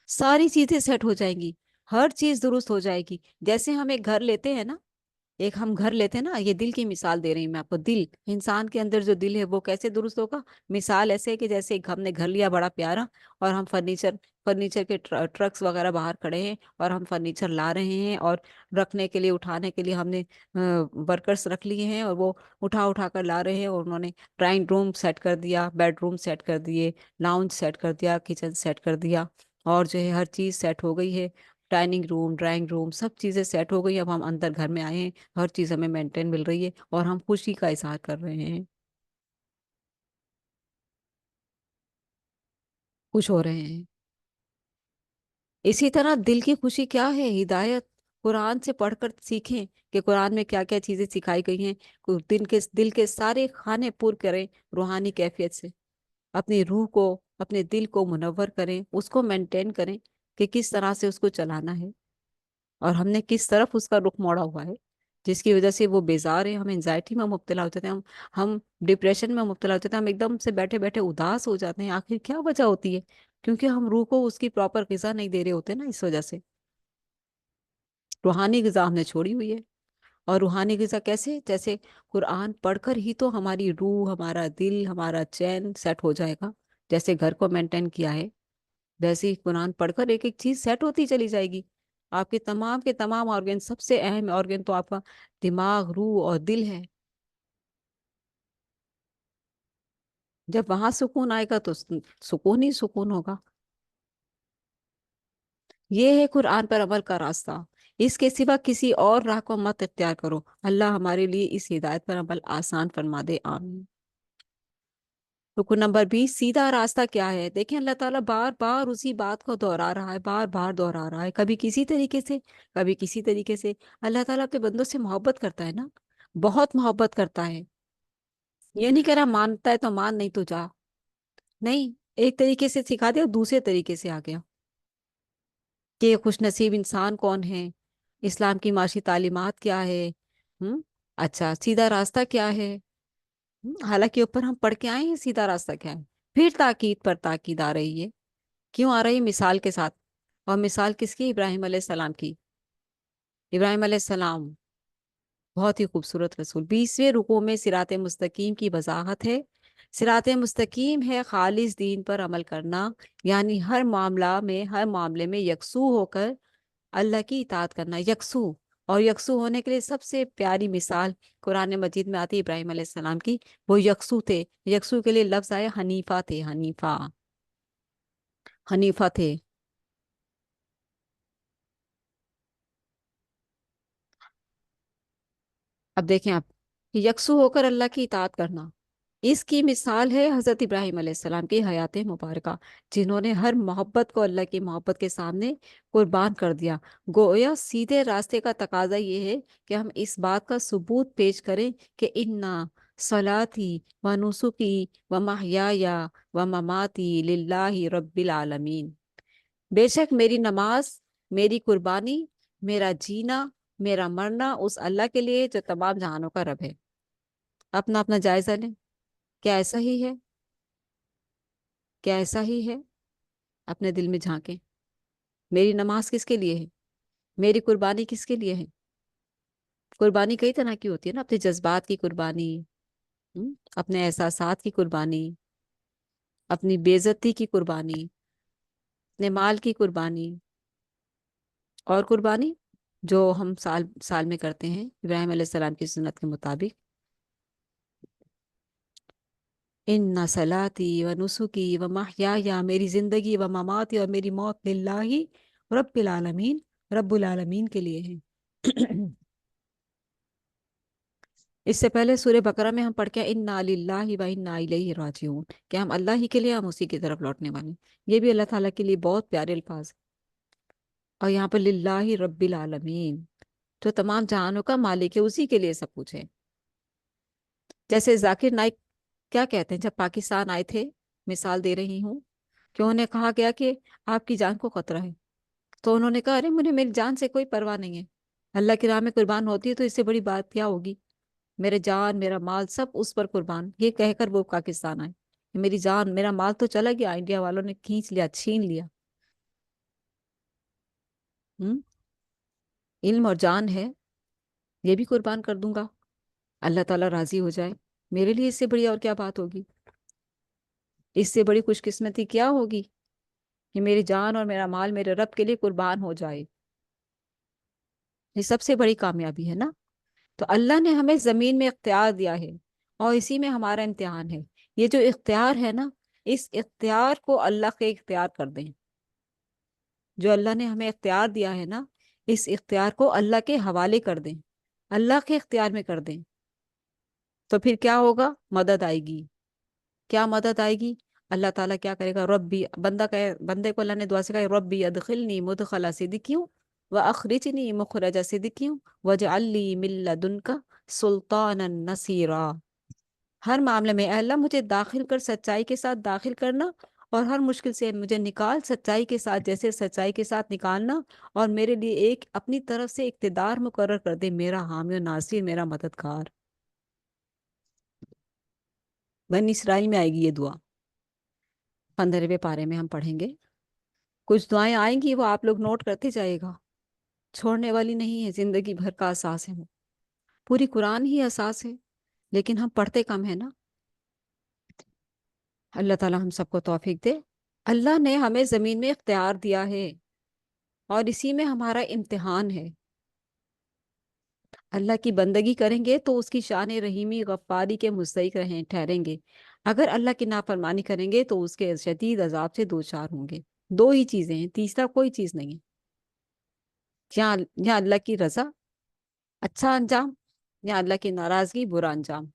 ساری چیزیں سیٹ ہو جائیں گی، ہر چیز درست ہو جائے گی۔ جیسے ہم ایک گھر لیتے ہیں نا، ایک ہم گھر لیتے ہیں نا، یہ دل کی مثال دے رہی ہوں میں آپ کو۔ دل، انسان کے اندر جو دل ہے وہ کیسے درست ہوگا؟ مثال ایسے ہے کہ جیسے ہم نے گھر لیا بڑا پیارا، اور ہم فرنیچر کے ٹرکس وغیرہ باہر کھڑے ہیں، اور ہم فرنیچر لا رہے ہیں، اور رکھنے کے لیے، اٹھانے کے لیے ہم نے ورکرس رکھ لیے ہیں، اور وہ اٹھا اٹھا کر لا رہے ہیں، اور انہوں نے ڈرائنگ روم سیٹ کر دیا، بیڈ روم سیٹ کر دیے، لاؤنج سیٹ کر دیا، کچن سیٹ کر دیا، اور جو ہے ہر چیز سیٹ ہو گئی ہے، ڈائننگ روم، ڈرائنگ روم، سب چیزیں سیٹ ہو گئی۔ اب ہم اندر گھر میں آئے ہیں، ہر چیز ہمیں مینٹین مل رہی ہے، اور ہم خوشی کا اظہار کر رہے ہیں، خوش ہو رہے ہیں۔ اسی طرح دل کی خوشی کیا ہے؟ ہدایت، قرآن سے پڑھ کر سیکھیں کہ قرآن میں کیا کیا چیزیں سکھائی گئی ہیں، دل کے سارے خانے پور کریں روحانی کیفیت سے، اپنی روح کو، اپنے دل کو منور کریں، اس کو مینٹین کریں کہ کس طرح سے اس کو چلانا ہے، اور ہم نے کس طرف اس کا رخ موڑا ہوا ہے، جس کی وجہ سے وہ بیزار ہے، ہم انزائٹی میں مبتلا ہو جاتے ہیں، ہم ڈپریشن میں مبتلا ہو جاتے ہیں، ہم ایک دم سے بیٹھے بیٹھے اداس ہو جاتے ہیں۔ آخر کیا وجہ ہوتی ہے؟ کیونکہ ہم روح کو اس کی پراپر غذا نہیں دے رہے ہوتے نا، اس وجہ سے روحانی غذا ہم نے چھوڑی ہوئی ہے۔ اور روحانی غذا کیسے؟ جیسے قرآن پڑھ کر ہی تو ہماری روح، ہمارا دل، ہمارا چین سیٹ ہو جائے گا۔ جیسے گھر کو مینٹین کیا ہے، ویسے ہی قرآن پڑھ کر ایک ایک چیز سیٹ ہوتی چلی جائے گی۔ آپ کے تمام آرگن، سب سے اہم آرگن تو آپ کا دماغ، روح اور دل ہے. جب وہاں سکون آئے گا تو سکون ہی سکون ہوگا. یہ ہے قرآن پر عمل کا راستہ. اس کے سوا کسی اور راہ کو مت اختیار کرو. اللہ ہمارے لیے اس ہدایت پر عمل آسان فرما دے، آمین. رکن نمبر 20، سیدھا راستہ کیا ہے؟ دیکھیں اللہ تعالیٰ بار بار اسی بات کو دہرا رہا ہے، بار بار دہرا رہا ہے، کبھی کسی طریقے سے، کبھی کسی طریقے سے. اللہ تعالیٰ اپنے بندوں سے محبت کرتا ہے نا، بہت محبت کرتا ہے. یہ نہیں کہہ رہا مانتا ہے تو مان، نہیں تو جا. نہیں، ایک طریقے سے سکھا دیا اور دوسرے طریقے سے آ گیا کہ خوش نصیب انسان کون ہے، اسلام کی معاشی تعلیمات کیا ہے. اچھا سیدھا راستہ کیا ہے؟ حالانکہ اوپر ہم پڑھ کے آئے ہیں سیدھا راستہ کیا ہے. پھر تاکید پر تاکید آ رہی ہے. کیوں آ رہی ہے؟ مثال کے ساتھ. اور مثال کس کی؟ ابراہیم علیہ السلام کی. ابراہیم علیہ السلام بہت ہی خوبصورت رسول. 20ویں رکوع میں صراط مستقیم کی وضاحت ہے. صراط مستقیم ہے خالص دین پر عمل کرنا، یعنی ہر معاملے میں یکسو ہو کر اللہ کی اطاعت کرنا. یکسو، اور یکسو ہونے کے لیے سب سے پیاری مثال قرآن مجید میں آتی ہے ابراہیم علیہ السلام کی. وہ یکسو تھے. یکسو کے لیے لفظ آیا حنیفہ تھے. حنیفہ، حنیفہ تھے. اب دیکھیں آپ، یکسو ہو کر اللہ کی اطاعت کرنا، اس کی مثال ہے حضرت ابراہیم علیہ السلام کی حیات مبارکہ، جنہوں نے ہر محبت کو اللہ کی محبت کے سامنے قربان کر دیا. گویا سیدھے راستے کا تقاضا یہ ہے کہ ہم اس بات کا ثبوت پیش کریں کہ انا صلاتی و نسکی و محیایا و مماتی للہ رب العالمین. بے شک میری نماز، میری قربانی، میرا جینا، میرا مرنا اس اللہ کے لیے جو تمام جہانوں کا رب ہے. اپنا اپنا جائزہ لیں. کیا ایسا ہی ہے؟ کیا ایسا ہی ہے؟ اپنے دل میں جھانکیں. میری نماز کس کے لیے ہے؟ میری قربانی کس کے لیے ہے؟ قربانی کئی طرح کی ہوتی ہے نا. اپنے جذبات کی قربانی، اپنے احساسات کی قربانی، اپنی بے عزتی کی قربانی، اپنے مال کی قربانی، اور قربانی جو ہم سال سال میں کرتے ہیں ابراہیم علیہ السلام کی سنت کے مطابق. ان صلاتی و نسکی و محیایا، میری زندگی و مماتی اور میری موت للہ رب العالمین، رب العالمین کے لیے ہے. اس سے پہلے سورہ بقرہ میں ہم پڑھ کے انا للہ و انا الیہ راجعون، کہ ہم اللہ ہی کے لیے، ہم اسی کی طرف لوٹنے والے ہیں. یہ بھی اللہ تعالیٰ کے لیے بہت پیارے الفاظ ہیں. اور یہاں پر للہ رب العالمین، جو تمام جہانوں کا مالک ہے، اسی کے لیے سب کچھ ہے. جیسے ذاکر نائک کیا کہتے ہیں جب پاکستان آئے تھے، مثال دے رہی ہوں، کہ انہیں کہا گیا کہ آپ کی جان کو خطرہ ہے، تو انہوں نے کہا ارے مجھے میری جان سے کوئی پرواہ نہیں ہے، اللہ کی راہ میں قربان ہوتی ہے تو اس سے بڑی بات کیا ہوگی، میرے جان میرا مال سب اس پر قربان. یہ کہہ کر وہ پاکستان آئے. میری جان میرا مال تو چلا گیا، انڈیا والوں نے کھینچ لیا، چھین لیا. علم اور جان ہے، یہ بھی قربان کر دوں گا، اللہ تعالیٰ راضی ہو جائے. میرے لیے اس سے بڑی اور کیا بات ہوگی؟ اس سے بڑی خوش قسمتی کیا ہوگی کہ میری جان اور میرا مال میرے رب کے لیے قربان ہو جائے. یہ سب سے بڑی کامیابی ہے نا. تو اللہ نے ہمیں زمین میں اختیار دیا ہے اور اسی میں ہمارا امتحان ہے. یہ جو اختیار ہے نا، اس اختیار کو اللہ کے اختیار کر دیں. جو اللہ نے ہمیں اختیار دیا ہے نا، اس اختیار کو اللہ کے حوالے کر دیں، اللہ کے اختیار میں کر دیں. تو پھر کیا ہوگا؟ مدد آئے گی. کیا مدد آئے گی؟ اللہ تعالیٰ کیا کرے گا؟ ربی، بندے کو اللہ نے دعا سکھائی، ربی ادخلنی مدخل صدقیوں واخرجنی مخرج صدقیوں واجعل لی من لدنک سلطانا نصیرا. ہر معاملے میں اے اللہ مجھے داخل کر، سچائی کے ساتھ داخل کرنا، اور ہر مشکل سے مجھے نکال سچائی کے ساتھ، جیسے سچائی کے ساتھ نکالنا، اور میرے لیے ایک اپنی طرف سے اقتدار مقرر کر دے، میرا حامی و ناصر، میرا مددگار. بنی اسرائیل میں آئے گی یہ دعا، 15ویں پارے میں ہم پڑھیں گے. کچھ دعائیں آئیں گی، وہ آپ لوگ نوٹ کرتے جائے گا. چھوڑنے والی نہیں ہے، زندگی بھر کا اساس ہے وہ. پوری قرآن ہی اساس ہے، لیکن ہم پڑھتے کم ہیں نا. اللہ تعالیٰ ہم سب کو توفیق دے. اللہ نے ہمیں زمین میں اختیار دیا ہے. اور اسی میں ہمارا امتحان ہے. اللہ کی بندگی کریں گے تو اس کی شان رحیمی غفاری کے مستحق ٹھہریں گے. اگر اللہ کی نافرمانی کریں گے تو اس کے شدید عذاب سے دوچار ہوں گے. دو ہی چیزیں ہیں، تیسرا کوئی چیز نہیں ہے. یا اللہ کی رضا اچھا انجام، یا اللہ کی ناراضگی برا انجام.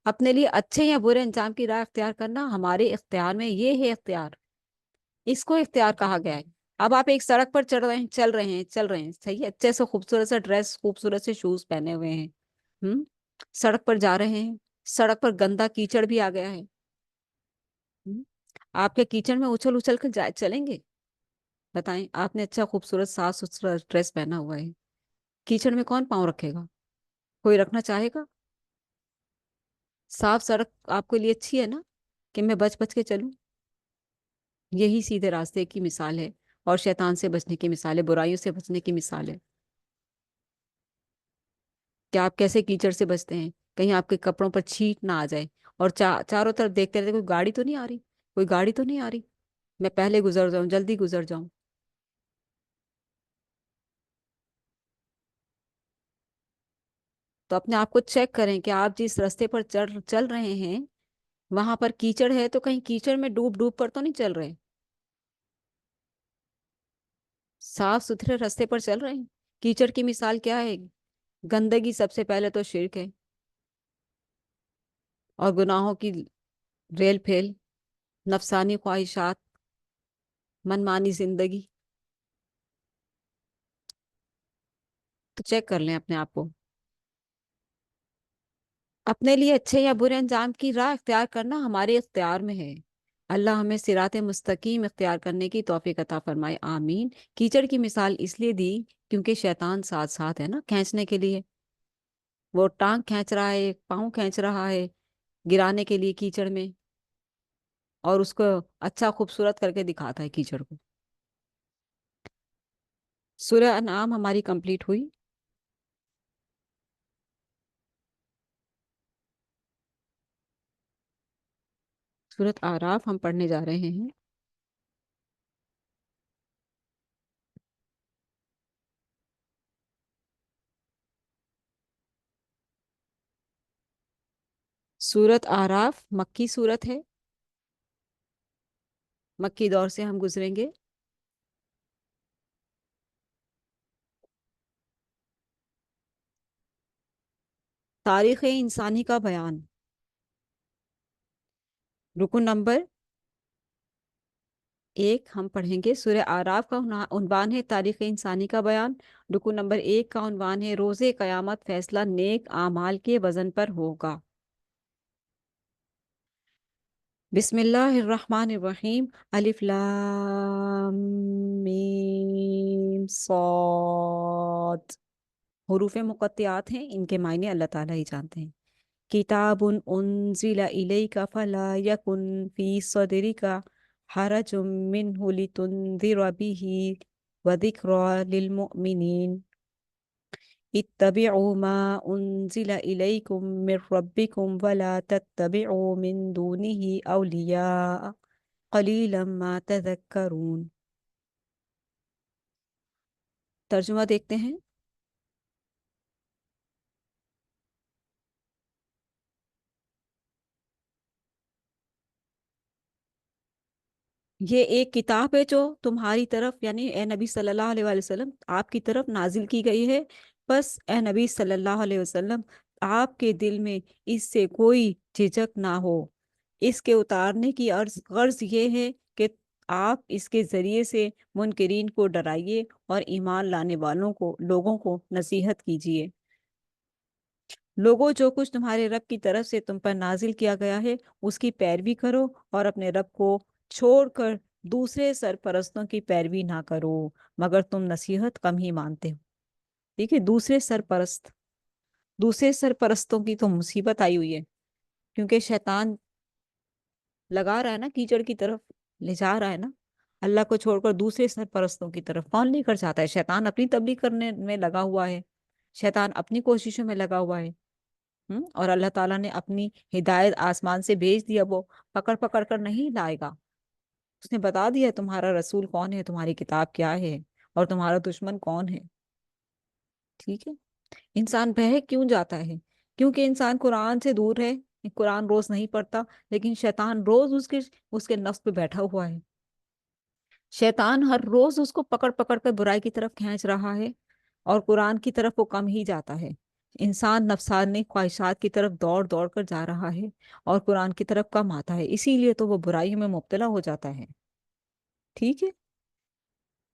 اپنے لیے اچھے یا برے انجام کی راہ اختیار کرنا ہمارے اختیار میں. یہ ہے اختیار، اس کو اختیار کہا گیا ہے. اب آپ ایک سڑک پر چڑھ رہے ہیں، چل رہے ہیں صحیح ہے، اچھے سے خوبصورت سے ڈریس، خوبصورت سے شوز پہنے ہوئے ہیں. ہم سڑک پر جا رہے ہیں، سڑک پر گندا کیچڑ بھی آ گیا ہے. ہم؟ آپ کے کیچڑ میں اچھل اچھل کر چلیں گے؟ بتائیں، آپ نے اچھا خوبصورت صاف ستھرا ڈریس پہنا ہوا ہے، کیچڑ میں کون پاؤں رکھے گا؟ کوئی رکھنا چاہے گا؟ صاف سڑک آپ کے لیے اچھی ہے نا، کہ میں بچ بچ کے چلوں. یہی سیدھے راستے کی مثال ہے، اور شیطان سے بچنے کی مثال ہے، برائیوں سے بچنے کی مثال ہے. کہ آپ کیسے کیچڑ سے بچتے ہیں؟ کہیں آپ کے کپڑوں پر چھینٹ نہ آ جائے، اور چاروں طرف دیکھتے رہتے کوئی گاڑی تو نہیں آ رہی، کوئی گاڑی تو نہیں آ رہی، میں پہلے گزر جاؤں، جلدی گزر جاؤں. تو اپنے آپ کو چیک کریں کہ آپ جس راستے پر چل رہے ہیں وہاں پر کیچڑ ہے تو کہیں کیچڑ میں ڈوب ڈوب پر تو نہیں چل رہے، صاف ستھرے راستے پر چل رہے ہیں. کیچڑ کی مثال کیا ہے؟ گندگی سب سے پہلے تو شرک ہے، اور گناہوں کی ریل پھیل، نفسانی خواہشات، من مانی زندگی. تو چیک کر لیں اپنے آپ کو. اپنے لیے اچھے یا برے انجام کی راہ اختیار کرنا ہمارے اختیار میں ہے. اللہ ہمیں صراط مستقیم اختیار کرنے کی توفیق عطا فرمائے، آمین. کیچڑ کی مثال اس لیے دی کیونکہ شیطان ساتھ ساتھ ہے نا کھینچنے کے لیے. وہ ٹانگ کھینچ رہا ہے، پاؤں کھینچ رہا ہے گرانے کے لیے کیچڑ میں، اور اس کو اچھا خوبصورت کر کے دکھاتا ہے کیچڑ کو. سورہ انعام ہماری کمپلیٹ ہوئی. سورۃ اعراف ہم پڑھنے جا رہے ہیں. سورۃ اعراف مکی سورت ہے، مکی دور سے ہم گزریں گے. تاریخ انسانی کا بیان. رکن نمبر 1 ہم پڑھیں گے. سورہ اعراف کا عنوان ہے تاریخ انسانی کا بیان. رکن نمبر 1 کا عنوان ہے روز قیامت فیصلہ نیک اعمال کے وزن پر ہوگا. بسم اللہ الرحمن الرحیم. الف لام میم صاد. حروف مقطعات ہیں، ان کے معنی اللہ تعالیٰ ہی جانتے ہیں. کتاب انزل الیک فلا یکن فی صدرک حرج منہ لتنذر به وذکری للمؤمنین. اتبعوا ما انزل الیکم من ربکم ولا تتبعوا من دونه اولیاء قلیلا ما تذکرون. ترجمہ دیکھتے ہیں. یہ ایک کتاب ہے جو تمہاری طرف یعنی اے نبی صلی اللہ علیہ وآلہ وسلم آپ کی طرف نازل کی گئی ہے. بس اے نبی صلی اللہ علیہ وسلم آپ کے دل میں اس سے کوئی جھجک نہ ہو. اس کے اتارنے کی غرض یہ ہے کہ آپ اس کے ذریعے سے منکرین کو ڈرائیے اور ایمان لانے والوں کو لوگوں کو نصیحت کیجیے. لوگوں، جو کچھ تمہارے رب کی طرف سے تم پر نازل کیا گیا ہے اس کی پیروی کرو، اور اپنے رب کو چھوڑ کر دوسرے سرپرستوں کی پیروی نہ کرو مگر تم نصیحت کم ہی مانتے ہو. ٹھیک ہے، دوسرے سرپرستوں کی تو مصیبت آئی ہوئی ہے، کیونکہ شیطان لگا رہا ہے نا کیچڑ کی طرف، لے جا رہا ہے نا اللہ کو چھوڑ کر دوسرے سرپرستوں کی طرف. کون لے کر جاتا ہے؟ شیطان اپنی تبلیغ کرنے میں لگا ہوا ہے، شیطان اپنی کوششوں میں لگا ہوا ہے. اور اللہ تعالیٰ نے اپنی ہدایت آسمان سے بھیج دیا، وہ پکڑ پکڑ کر نہیں لائے گا. اس نے بتا دیا تمہارا رسول کون ہے، تمہاری کتاب کیا ہے، اور تمہارا دشمن کون ہے. ٹھیک ہے. انسان بہک کیوں جاتا ہے؟ کیونکہ انسان قرآن سے دور ہے، قرآن روز نہیں پڑھتا، لیکن شیطان روز اس کے نفس پہ بیٹھا ہوا ہے. شیطان ہر روز اس کو پکڑ پکڑ کر برائی کی طرف کھینچ رہا ہے، اور قرآن کی طرف وہ کم ہی جاتا ہے. انسان نفسانی خواہشات کی طرف دوڑ دوڑ کر جا رہا ہے، اور قرآن کی طرف کم آتا ہے، اسی لیے تو وہ برائیوں میں مبتلا ہو جاتا ہے. ٹھیک ہے.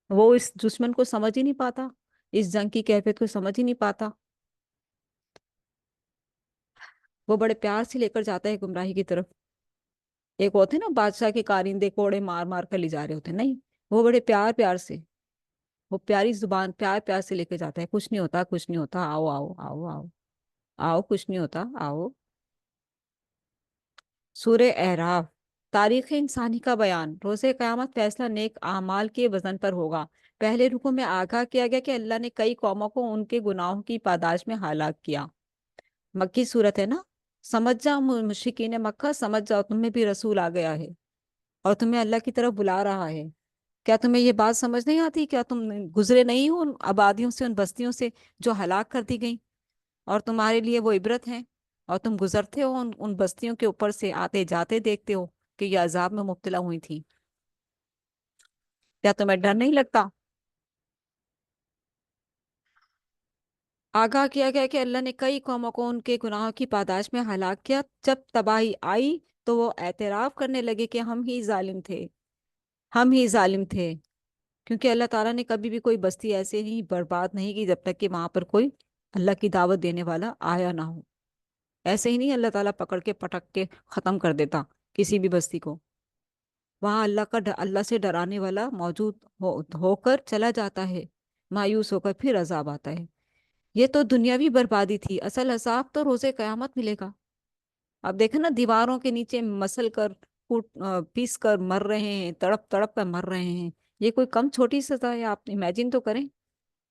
وہ اس دشمن کو سمجھ ہی نہیں پاتا، اس جنگ کی کیفیت کو سمجھ ہی نہیں پاتا. وہ بڑے پیار سے لے کر جاتا ہے گمراہی کی طرف. ایک ہوتے نا بادشاہ کے کارندے کوڑے مار مار کر لے جا رہے ہوتے، نہیں، وہ بڑے پیار پیار سے، وہ پیاری زبان پیار پیار سے لے کے جاتا ہے. کچھ نہیں ہوتا، کچھ نہیں ہوتا، آؤ آؤ آؤ آؤ آؤ، کچھ نہیں ہوتا، آؤ. سورہ اعراف. تاریخ انسانی کا بیان. روز قیامت فیصلہ نیک اعمال کے وزن پر ہوگا. پہلے رکوع میں آگاہ کیا گیا کہ اللہ نے کئی قوموں کو ان کے گناہوں کی پاداش میں ہلاک کیا. مکی صورت ہے نا. سمجھ جاؤ مشرکین مکہ، سمجھ جاؤ تم میں بھی رسول آ گیا ہے، اور تمہیں اللہ کی طرف بلا رہا ہے. کیا تمہیں یہ بات سمجھ نہیں آتی؟ کیا تم گزرے نہیں ہو ان آبادیوں سے، ان بستیوں سے جو ہلاک کر دی گئیں، اور تمہارے لیے وہ عبرت ہیں، اور تم گزرتے ہو ان بستیوں کے اوپر سے، آتے جاتے دیکھتے ہو کہ یہ عذاب میں مبتلا ہوئی تھی. کیا تمہیں ڈر نہیں لگتا؟ آگاہ کیا گیا کہ اللہ نے کئی قوموں کو ان کے گناہوں کی پاداش میں ہلاک کیا. جب تباہی آئی تو وہ اعتراف کرنے لگے کہ ہم ہی ظالم تھے، ہم ہی ظالم تھے. کیونکہ اللہ تعالیٰ نے کبھی بھی کوئی بستی ایسے ہی برباد نہیں کی جب تک کہ وہاں پر کوئی اللہ کی دعوت دینے والا آیا نہ ہو. ایسے ہی نہیں اللہ تعالیٰ پکڑ کے پٹک کے ختم کر دیتا کسی بھی بستی کو. وہاں اللہ سے ڈرانے والا موجود ہو کر چلا جاتا ہے، مایوس ہو کر پھر عذاب آتا ہے. یہ تو دنیاوی بربادی تھی، اصل عذاب تو روز قیامت ملے گا. اب دیکھیں نا، دیواروں کے نیچے مسل کر پیس کر مر رہے ہیں، تڑپ تڑپ کر مر رہے ہیں. یہ کوئی کم چھوٹی سزا ہے؟ آپ امیجن تو کریں.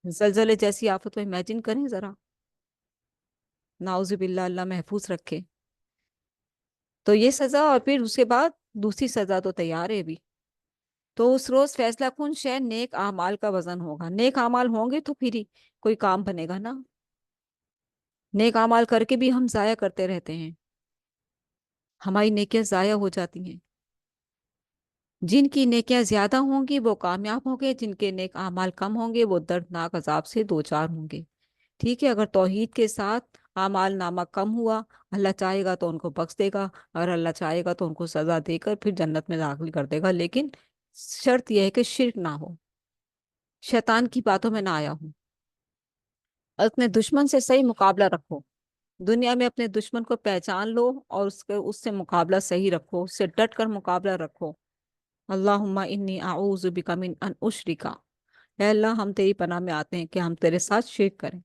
زلزلے جیسی آفت کو امیجن کریں ذرا. نعوذ باللہ، اللہ محفوظ رکھے. تو یہ سزا، اور پھر اس کے بعد دوسری سزا تو تیار ہے ابھی. تو اس روز فیصلہ کن شے نیک اعمال کا وزن ہوگا. نیک اعمال ہوں گے تو پھر ہی کوئی کام بنے گا نا. نیک اعمال کر کے بھی ہم ضائع کرتے رہتے ہیں، ہماری نیکیاں ضائع ہو جاتی ہیں. جن کی نیکیاں زیادہ ہوں گی وہ کامیاب ہوں گے، جن کے نیک اعمال کم ہوں گے وہ دردناک عذاب سے دوچار ہوں گے. ٹھیک ہے. اگر توحید کے ساتھ اعمال نامہ کم ہوا، اللہ چاہے گا تو ان کو بخش دے گا، اور اللہ چاہے گا تو ان کو سزا دے کر پھر جنت میں داخل کر دے گا. لیکن شرط یہ ہے کہ شرک نہ ہو، شیطان کی باتوں میں نہ آیا ہوں. اور اپنے دشمن سے صحیح مقابلہ رکھو. دنیا میں اپنے دشمن کو پہچان لو، اور اس سے مقابلہ صحیح رکھو، اس سے ڈٹ کر مقابلہ رکھو. اللہم انی اعوذ بک من ان اشرکا. اے اللہ، ہم تیری پناہ میں آتے ہیں کہ ہم تیرے ساتھ شرک کریں.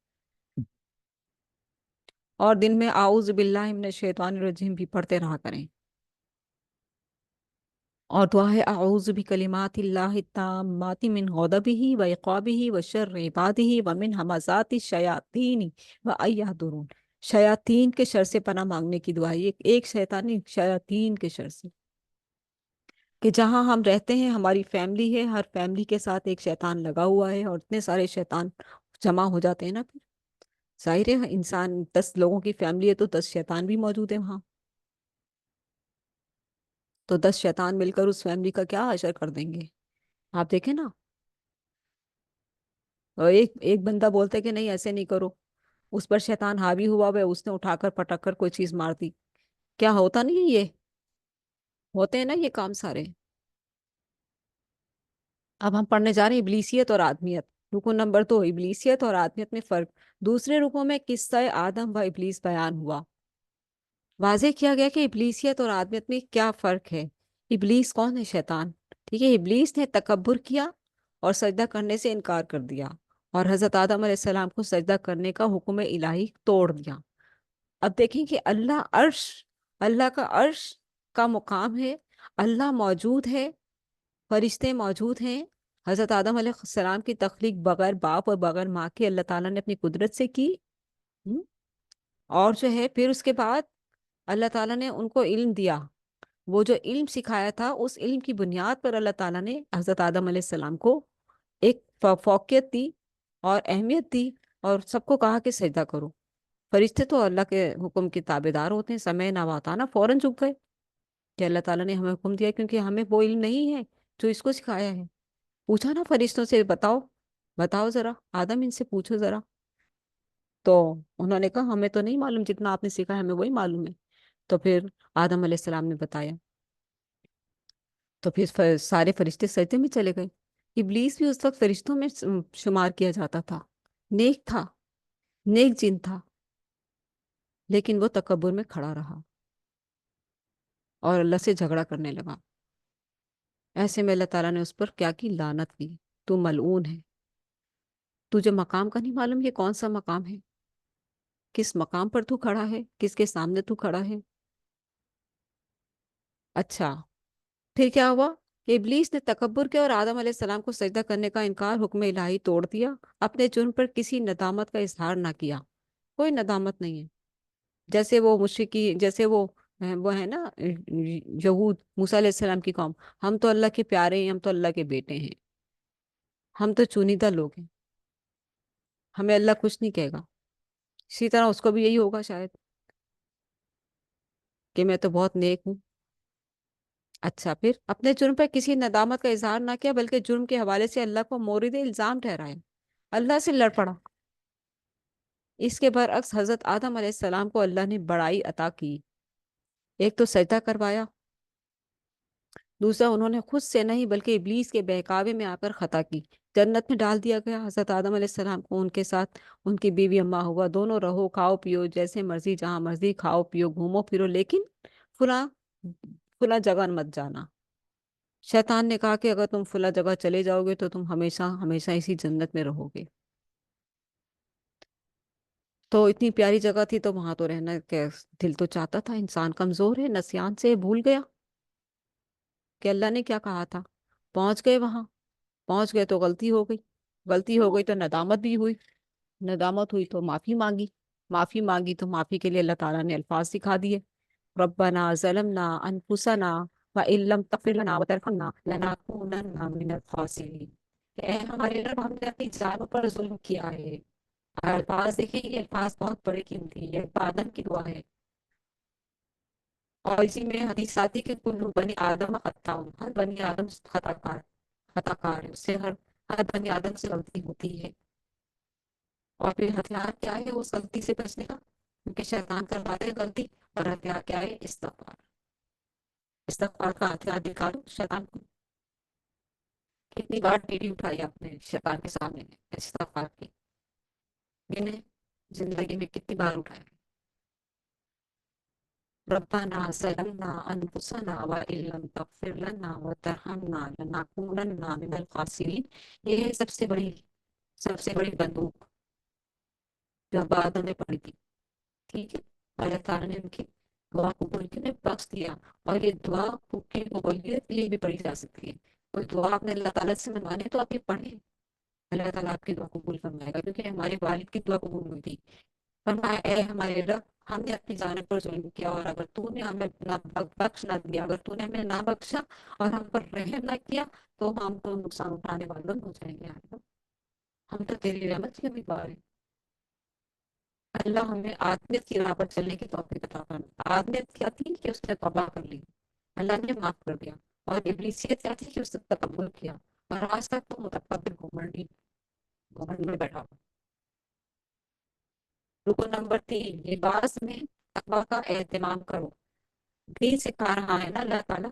اور دن میں اعوذ باللہ من الشیطان الرجیم بھی پڑھتے رہا کریں. اور دعا ہے اعوذ بکلمات اللہ التامات من غضبہ وعقابہ وشر عبادہ ومن ہمزات الشیاطین وان یحضرون. شیاطین کے شر سے پناہ مانگنے کی دعا ہے. ایک شیطانی، شیاطین کے شر سے. کہ جہاں ہم رہتے ہیں ہماری فیملی ہے، ہر فیملی کے ساتھ ایک شیطان لگا ہوا ہے، اور اتنے سارے شیطان جمع ہو جاتے ہیں نا. پھر ظاہر ہے انسان 10 لوگوں کی فیملی ہے تو 10 شیطان بھی موجود ہیں وہاں. تو 10 شیطان مل کر اس فیملی کا کیا حشر کر دیں گے. آپ دیکھیں نا. اور ایک بندہ بولتا ہے کہ نہیں ایسے نہیں کرو، اس پر شیطان حاوی ہوا ہوا ہے، اس نے اٹھا کر پٹک کر کوئی چیز مار دی. کیا ہوتا نہیں ہے؟ یہ ہوتے ہیں نا یہ کام سارے. اب ہم پڑھنے جا رہے ہیں ابلیسیت اور آدمیت. رکو نمبر 2، ابلیسیت اور آدمیت میں فرق. دوسرے رکو میں قصہ آدم و ابلیس بیان ہوا. واضح کیا گیا کہ ابلیسیت اور آدمیت میں کیا فرق ہے. ابلیس کون ہے؟ شیطان. ٹھیک ہے. ابلیس نے تکبر کیا اور سجدہ کرنے سے انکار کر دیا، اور حضرت آدم علیہ السلام کو سجدہ کرنے کا حکم الہی توڑ دیا. اب دیکھیں کہ اللہ کا عرش کا مقام ہے، اللہ موجود ہے، فرشتے موجود ہیں. حضرت آدم علیہ السلام کی تخلیق بغیر باپ اور بغیر ماں کے اللہ تعالیٰ نے اپنی قدرت سے کی. ہم؟ اور جو ہے پھر اس کے بعد اللہ تعالیٰ نے ان کو علم دیا. وہ جو علم سکھایا تھا اس علم کی بنیاد پر اللہ تعالیٰ نے حضرت آدم علیہ السلام کو ایک فوقیت دی اور اہمیت دی، اور سب کو کہا کہ سجدہ کرو۔ فرشتے تو اللہ کے حکم کے تابع دار ہوتے ہیں، سمے نہ واتانا فوراً جھک گئے کہ اللہ تعالیٰ نے ہمیں حکم دیا، کیونکہ ہمیں وہ علم نہیں ہے جو اس کو سکھایا ہے۔ پوچھا نا فرشتوں سے، بتاؤ بتاؤ ذرا آدم، ان سے پوچھو ذرا۔ تو انہوں نے کہا ہمیں تو نہیں معلوم، جتنا آپ نے سیکھا ہے ہمیں وہی معلوم ہے۔ تو پھر آدم علیہ السلام نے بتایا، تو پھر سارے فرشتے سجدے میں چلے گئے۔ ابلیس بھی اس وقت فرشتوں میں شمار کیا جاتا تھا، نیک تھا، نیک جن تھا، لیکن وہ تکبر میں کھڑا رہا اور اللہ سے جھگڑا کرنے لگا۔ ایسے میں اللہ تعالیٰ نے اس پر کیا کی؟ لعنت کی، تو ملعون ہے۔ تجھے مقام کا نہیں معلوم یہ کون سا مقام ہے؟ کس مقام پر تو کھڑا ہے؟ کس کے سامنے تو کھڑا ہے؟ اچھا، پھر کیا ہوا کہ ابلیس نے تکبر کیا اور آدم علیہ السلام کو سجدہ کرنے کا انکار، حکم الہی توڑ دیا، اپنے جرم پر کسی ندامت کا اظہار نہ کیا۔ کوئی ندامت نہیں ہے، جیسے وہ مشرکی، جیسے وہ ہے نا یہود، موسیٰ علیہ السلام کی قوم، ہم تو اللہ کے پیارے ہیں، ہم تو اللہ کے بیٹے ہیں، ہم تو چنیدہ لوگ ہیں، ہمیں اللہ کچھ نہیں کہے گا۔ اسی طرح اس کو بھی یہی ہوگا شاید کہ میں تو بہت نیک ہوں۔ اچھا، پھر اپنے جرم پر کسی ندامت کا اظہار نہ کیا، بلکہ جرم کے حوالے سے اللہ کو مورد الزام ٹھہرایا، اللہ سے لڑ پڑا۔ اس کے برعکس حضرت آدم علیہ السلام کو اللہ نے بڑائی عطا کی، ایک تو سجدہ کروایا، دوسرا انہوں نے خود سے نہیں بلکہ ابلیس کے بہکاوے میں آ کر خطا کی، جنت میں ڈال دیا گیا حضرت آدم علیہ السلام کو، ان کے ساتھ ان کی بیوی اما ہوا، دونوں رہو کھاؤ پیو جیسے مرضی، جہاں مرضی کھاؤ پیو گھومو پھرو، لیکن فلاں فلاں جگہ مت جانا۔ شیطان نے کہا کہ اگر تم فلاں جگہ چلے جاؤ گے تو تم ہمیشہ ہمیشہ اسی جنت میں رہو گے۔ تو اتنی پیاری جگہ تھی تو وہاں تو رہنا کہ دل تو چاہتا تھا، انسان کمزور ہے، نسیان سے بھول گیا کہ اللہ نے کیا کہا تھا۔ پہنچ گئے وہاں، پہنچ گئے تو غلطی ہو گئی، غلطی ہو گئی تو ندامت بھی ہوئی، ندامت ہوئی تو معافی مانگی، معافی مانگی تو معافی کے لیے اللہ تعالیٰ نے الفاظ سکھا دیے، ربنا ظلمنا انفسنا وَإِن لَّمْ تَغْفِرْ لَنَا وَتَرْحَمْنَا لَنَكُونَنَّ مِنَ الْخَاسِرِينَ۔ کہ اے ہمارے رب، ہم نے اپنی جانوں پر ظلم کیا ہے۔ اور الفاظ دیکھیں، یہ الفاظ بہت بڑے قیمتی ہیں، یہ آدم کی دعا ہے۔ اور اسی میں حدیث آتی کہ کل بنی آدم خطا، ہر بنی آدم خطا کار، خطا کار ہے، اس سے ہر بنی آدم سے غلطی ہوتی ہے۔ اور پھر ہتھیار کیا ہے اس غلطی سے بچنے کا؟ کیونکہ شیطان کرواتے ہے غلطی، اور ہتھیار کیا ہے؟ استغفار۔ استغفار کا ہتھیار دکھا دو شیطان کو۔ کتنی بار ڈیری اٹھائی آپ نے شیطان کے سامنے استغفار کی؟ گنے زندگی میں کتنی بار اٹھائی؟ ربنا ظلمنا انفسنا وان لم تغفر لنا وترحمنا لنكونن من الخاسرین۔ یہ ہے سب سے بڑی بندوق جو بعد میں پڑی تھی، ٹھیک ہے؟ اللہ تعالیٰ نے ان کی دعا قبول کی، نے بخش دیا۔ اور یہ دعا کی قبولیت کے لیے بھی پڑھی جا سکتی ہے۔ کوئی دعا آپ نے اللہ تعالیٰ سے منوانی تو آپ یہ پڑھیں، اللہ تعالیٰ آپ کی دعا قبول فرمائے گا، کیونکہ ہمارے والد کی دعا قبول ہوئی تھی۔ فرمایا اے ہمارے رب، ہم نے اپنی جانب پر ظلم کیا، اور اگر تو نے ہمیں نہ بخش نہ دیا، اگر تو نے ہمیں نہ بخشا اور ہم پر رحم نہ کیا، تو ہم تو نقصان اٹھانے والوں ہو جائیں گے۔ ہم تو تیری رحمت کی امیدوار ہیں۔ اللہ ہمیں آدمیت کی راہ پر چلنے کی توفیق عطا فرمائے۔ آدمیت کیا تھی کہ اس نے توبہ کر لی، اللہ نے معاف کر دیا، اور ابلیسیت کیا تھی کہ اس نے تکبر کیا، اور آج تک تو متکبر گھمنڈ میں بیٹھا ہوا۔ رکن نمبر 3، لباس میں تقویٰ کا اہتمام کرو۔ دین سکھا رہا ہے نا اللہ تعالیٰ،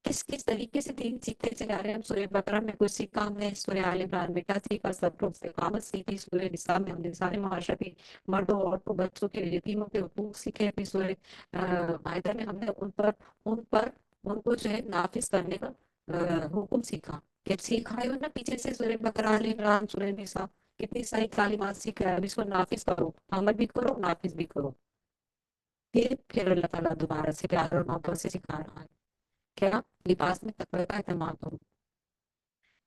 کس کس طریقے سے دین سیکھتے چلے آ رہے ہیں ہم۔ سورہ بقرہ میں کچھ سیکھا ہم نے، سورہ آل عمران میں کیا سیکھا؟ صبر و استقامت سیکھی، سورہ نساء میں ہم نے سارے معاشرے کے مردوں عورتوں بچوں کے یتیموں کے حقوق سیکھے، پھر سورہ مائدہ میں ہم نے ان کو جو ہے نافذ کرنے کا حکم سیکھا۔ جب سیکھائے ہو نا پیچھے سے سورہ بقرہ، آل عمران، سورہ نساء، کتنی ساری تعلیمات سیکھا ہے، اب اس کو نافذ کرو، عمل بھی کرو، نافذ بھی کرو۔ پھر اللہ تعالیٰ دوبارہ سے پیار اور محبت سے سکھا رہا ہے، کیا؟ لباس میں تقوی کا اہتمام کرو۔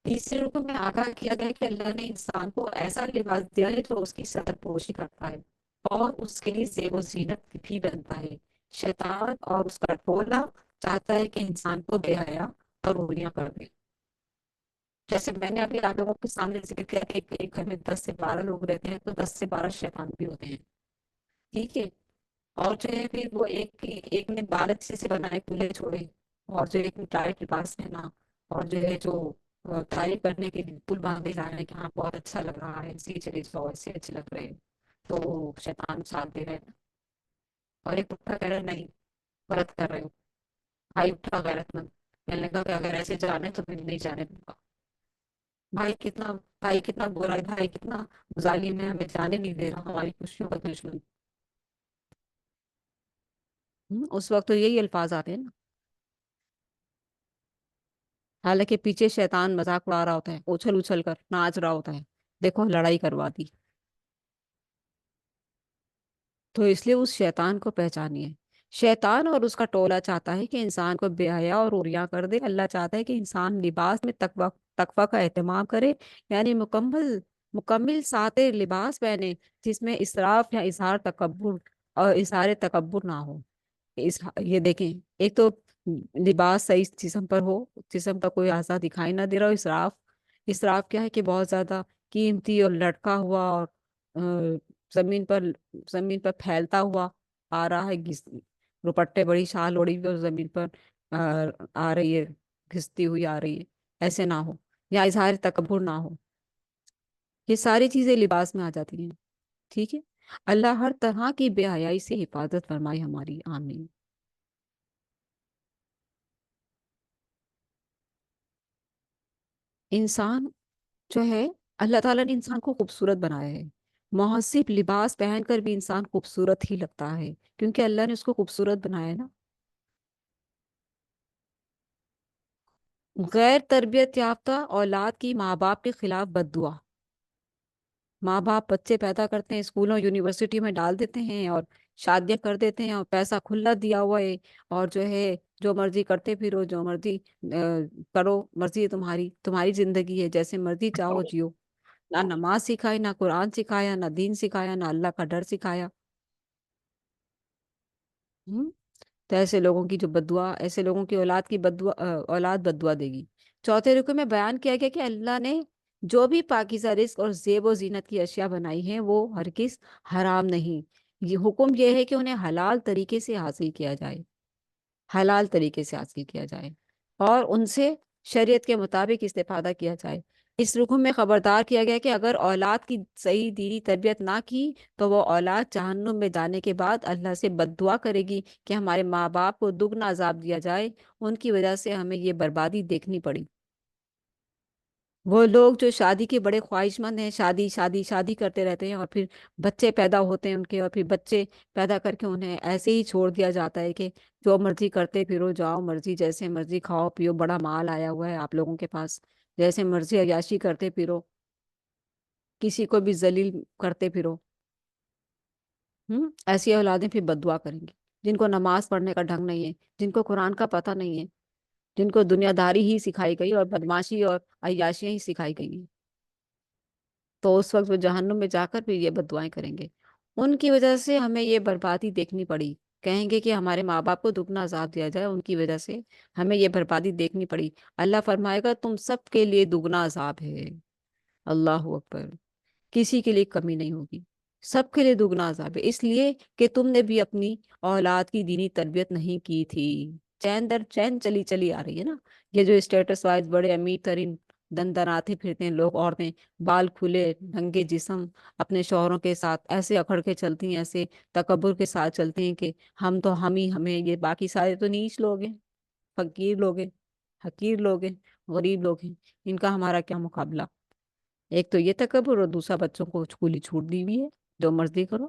تیسرے رکن میں آگاہ کیا گیا کہ اللہ نے انسان کو ایسا لباس دیا ہے جو اس کی سطر پوشی کرتا ہے اور اس کے لیے زیب و زینت بھی بنتا ہے۔ شیطان اور اس کا ٹولہ چاہتا ہے کہ انسان کو بے حیا اور روڑیاں کر دے۔ جیسے میں نے ابھی آپ لوگوں کے سامنے ذکر کیا کہ ایک گھر میں 10 سے 12 لوگ رہتے ہیں، تو 10 سے 12 شیطان بھی ہوتے ہیں، ٹھیک ہے؟ اور جو ہے پھر وہ ایک نے بال اچھے سے بنائے کھلے چھوڑے، اور جو ایک نے ٹائٹ لباس پہنا، اور جو ہے جو تعریف کرنے کے لیے پل باندھے جا رہے ہیں کہ ہاں بہت اچھا لگ رہا ہے، ایسے ہی چلے جاؤ، ایسے اچھے لگ رہے ہیں، تو شیطان ساتھ دے رہے ہیں، اور ایک اٹھا کہہ رہا ہے نہیں، غلط کر رہے ہو، بھائی اٹھا غیرت مند، کہنے لگا کہ اگر ایسے جانے تو میں نہیں جانے دوں گا، بھائی کتنا بھائی کتنا برا ہے، بھائی کتنا ظالم ہے، ہمیں جانے نہیں دے رہا، ہماری خوشیوں کا دشمن۔ اس وقت تو یہی الفاظ آتے ہیں نا، حالانکہ پیچھے شیطان مذاق اڑا رہا ہوتا ہے، اچھل اچھل کر ناچ رہا ہوتا ہے، دیکھو لڑائی کروا دی۔ تو اس لیے اس شیطان کو پہچانیے۔ شیطان اور اس کا ٹولہ چاہتا ہے کہ انسان کو بے حیا اور عریاں کر دے، اللہ چاہتا ہے کہ انسان لباس میں تقوی کا اہتمام کرے، یعنی مکمل مکمل ساتر لباس پہنے، جس میں اسراف یا اظہار تکبر نہ ہو۔ یہ دیکھیں، ایک تو لباس صحیح جسم پر ہو، جسم کا کوئی اعضا دکھائی نہ دے رہا ہو۔ اسراف، اسراف کیا ہے کہ بہت زیادہ قیمتی اور لٹکا ہوا اور زمین پر زمین پر پھیلتا ہوا آ رہا ہے، دوپٹے بڑی شال اوڑی ہوئی اور زمین پر آ آ رہی ہے، گھستی ہوئی آ رہی ہے، ایسے نہ ہو، یا اظہار تکبر نہ ہو۔ یہ ساری چیزیں لباس میں آ جاتی ہیں، ٹھیک ہے؟ اللہ ہر طرح کی بے حیائی سے حفاظت فرمائے ہماری، آمین۔ انسان جو ہے، اللہ تعالیٰ نے انسان کو خوبصورت بنایا ہے، مہذب لباس پہن کر بھی انسان خوبصورت ہی لگتا ہے، کیونکہ اللہ نے اس کو خوبصورت بنایا ہے نا۔ غیر تربیت یافتہ اولاد کی ماں باپ کے خلاف بد دعا۔ ماں باپ بچے پیدا کرتے ہیں، اسکولوں یونیورسٹی میں ڈال دیتے ہیں، اور شادیاں کر دیتے ہیں، اور پیسہ کھلا دیا ہوا ہے، اور جو ہے جو مرضی کرتے پھرو، جو مرضی کرو، مرضی ہے تمہاری، تمہاری زندگی ہے، جیسے مرضی چاہو جیو۔ نہ نماز سکھائی، نہ قرآن سکھایا، نہ دین سکھایا، نہ اللہ کا ڈر سکھایا۔ ہم؟ تو ایسے لوگوں کی جو بددعا، ایسے لوگوں کی اولاد کی بددعا، اولاد بددعا دے گی۔ چوتھے رکوع میں بیان کیا گیا کہ اللہ نے جو بھی پاکیزہ رزق اور زیب و زینت کی اشیاء بنائی ہیں وہ ہرگز حرام نہیں، یہ حکم یہ ہے کہ انہیں حلال طریقے سے حاصل کیا جائے، حلال طریقے سے حاصل کیا جائے، اور ان سے شریعت کے مطابق استفادہ کیا جائے۔ اس رکن میں خبردار کیا گیا کہ اگر اولاد کی صحیح دینی تربیت نہ کی تو وہ اولاد جہنم میں جانے کے بعد اللہ سے بد دعا کرے گی کہ ہمارے ماں باپ کو دگنا عذاب دیا جائے، ان کی وجہ سے ہمیں یہ بربادی دیکھنی پڑی۔ وہ لوگ جو شادی کے بڑے خواہش مند ہیں، شادی شادی شادی کرتے رہتے ہیں، اور پھر بچے پیدا ہوتے ہیں ان کے، اور پھر بچے پیدا کر کے انہیں ایسے ہی چھوڑ دیا جاتا ہے کہ جو مرضی کرتے پھرو، جاؤ مرضی، جیسے مرضی کھاؤ پیو، بڑا مال آیا ہوا ہے آپ لوگوں کے پاس، جیسے مرضی عیاشی کرتے پھرو، کسی کو بھی ذلیل کرتے پھرو۔ ایسی اولادیں پھر بد دعا کریں گی، جن کو نماز پڑھنے کا ڈھنگ نہیں ہے، جن کو قرآن کا پتہ نہیں ہے، جن کو دنیا داری ہی سکھائی گئی اور بدماشی اور عیاشیاں ہی سکھائی گئی ہیں، تو اس وقت وہ جہنم میں جا کر پھر یہ بد دعائیں کریں گے۔ ان کی وجہ سے ہمیں یہ بربادی دیکھنی پڑی، کہیں گے کہ ہمارے ماں باپ کو دگنا عذاب دیا جائے، ان کی وجہ سے ہمیں یہ بربادی دیکھنی پڑی۔ اللہ فرمائے گا تم سب کے لیے دگنا عذاب ہے، اللہ اکبر، کسی کے لیے کمی نہیں ہوگی، سب کے لیے دگنا عذاب ہے، اس لیے کہ تم نے بھی اپنی اولاد کی دینی تربیت نہیں کی تھی۔ چین در چین چلی چلی آ رہی ہے نا، یہ جو اسٹیٹس وائز بڑے امیر ترین دن دناتے پھرتے ہیں لوگ، عورتیں بال کھلے ننگے جسم اپنے شوہروں کے ساتھ ایسے اکھڑ کے چلتی ہیں، ایسے تکبر کے ساتھ چلتی ہیں کہ ہم تو ہم ہی ہمیں، یہ باقی سارے تو نیچ لوگ ہیں، فقیر لوگ ہیں، حقیر لوگ ہیں، غریب لوگ ہیں، ان کا ہمارا کیا مقابلہ؟ ایک تو یہ تکبر، اور دوسرا بچوں کو کھلی چھوٹ دی ہوئی ہے، جو مرضی کرو۔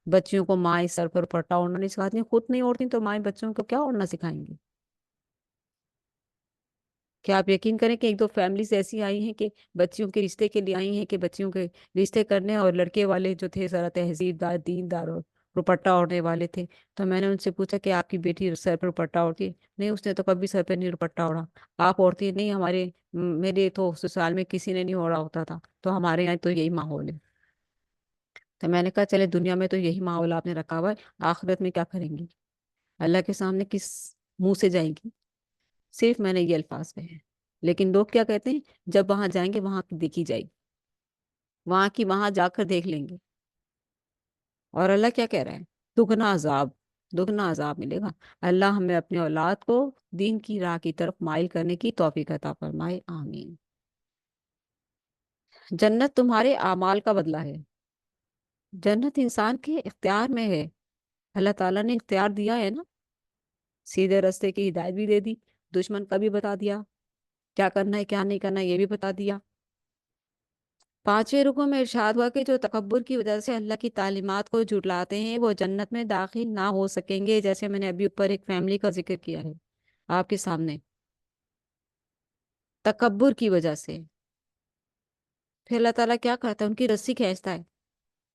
بچیوں کو مائیں سر پر پٹا اوڑھنا نہیں سکھاتی، خود نہیں اوڑھتی تو مائیں بچوں کو کیا اوڑھنا سکھائیں گی؟ کیا آپ یقین کریں کہ ایک دو فیملیز ایسی آئی ہیں کہ بچیوں کے رشتے کے لیے آئی ہیں، کہ بچیوں کے رشتے کرنے، اور لڑکے والے جو تھے ذرا تہذیب دار دین دار اور دوپٹہ اوڑھنے والے تھے، تو میں نے ان سے پوچھا کہ آپ کی بیٹی سر پر دوپٹہ اوڑھتی ہے؟ نہیں، اس نے تو کبھی سر پہ نہیں دوپٹہ اوڑھا۔ آپ اوڑھتی ہیں؟ نہیں، میرے تو سسرال میں کسی نے نہیں اوڑھا ہوتا تھا، تو ہمارے یہاں تو یہی ماحول ہے۔ تو میں نے کہا چلے، دنیا میں تو یہی ماحول آپ نے رکھا ہوا ہے، آخرت میں کیا کریں گی؟ اللہ کے سامنے کس منہ سے جائیں گی؟ صرف میں نے یہ الفاظ کہے ہیں، لیکن لوگ کیا کہتے ہیں، جب وہاں جائیں گے وہاں کی دیکھی جائے گی، وہاں کی وہاں جا کر دیکھ لیں گے۔ اور اللہ کیا کہہ رہا ہے؟ دگنا عذاب، دگنا عذاب ملے گا۔ اللہ ہمیں اپنے اولاد کو دین کی راہ کی طرف مائل کرنے کی توفیق عطا فرمائے، آمین۔ جنت تمہارے اعمال کا بدلہ ہے۔ جنت انسان کے اختیار میں ہے، اللہ تعالیٰ نے اختیار دیا ہے نا، سیدھے راستے کی ہدایت بھی دے دی، دشمن کا بھی بتا دیا، کیا کرنا ہے کیا نہیں کرنا ہے یہ بھی بتا دیا۔ پانچویں رکوع میں ارشاد ہوا کہ جو تکبر کی وجہ سے اللہ کی تعلیمات کو جھٹلاتے ہیں وہ جنت میں داخل نہ ہو سکیں گے، جیسے میں نے ابھی اوپر ایک فیملی کا ذکر کیا ہے آپ کے سامنے، تکبر کی وجہ سے۔ پھر اللہ تعالیٰ کیا کرتا ہے؟ ان کی رسی کھینچتا ہے،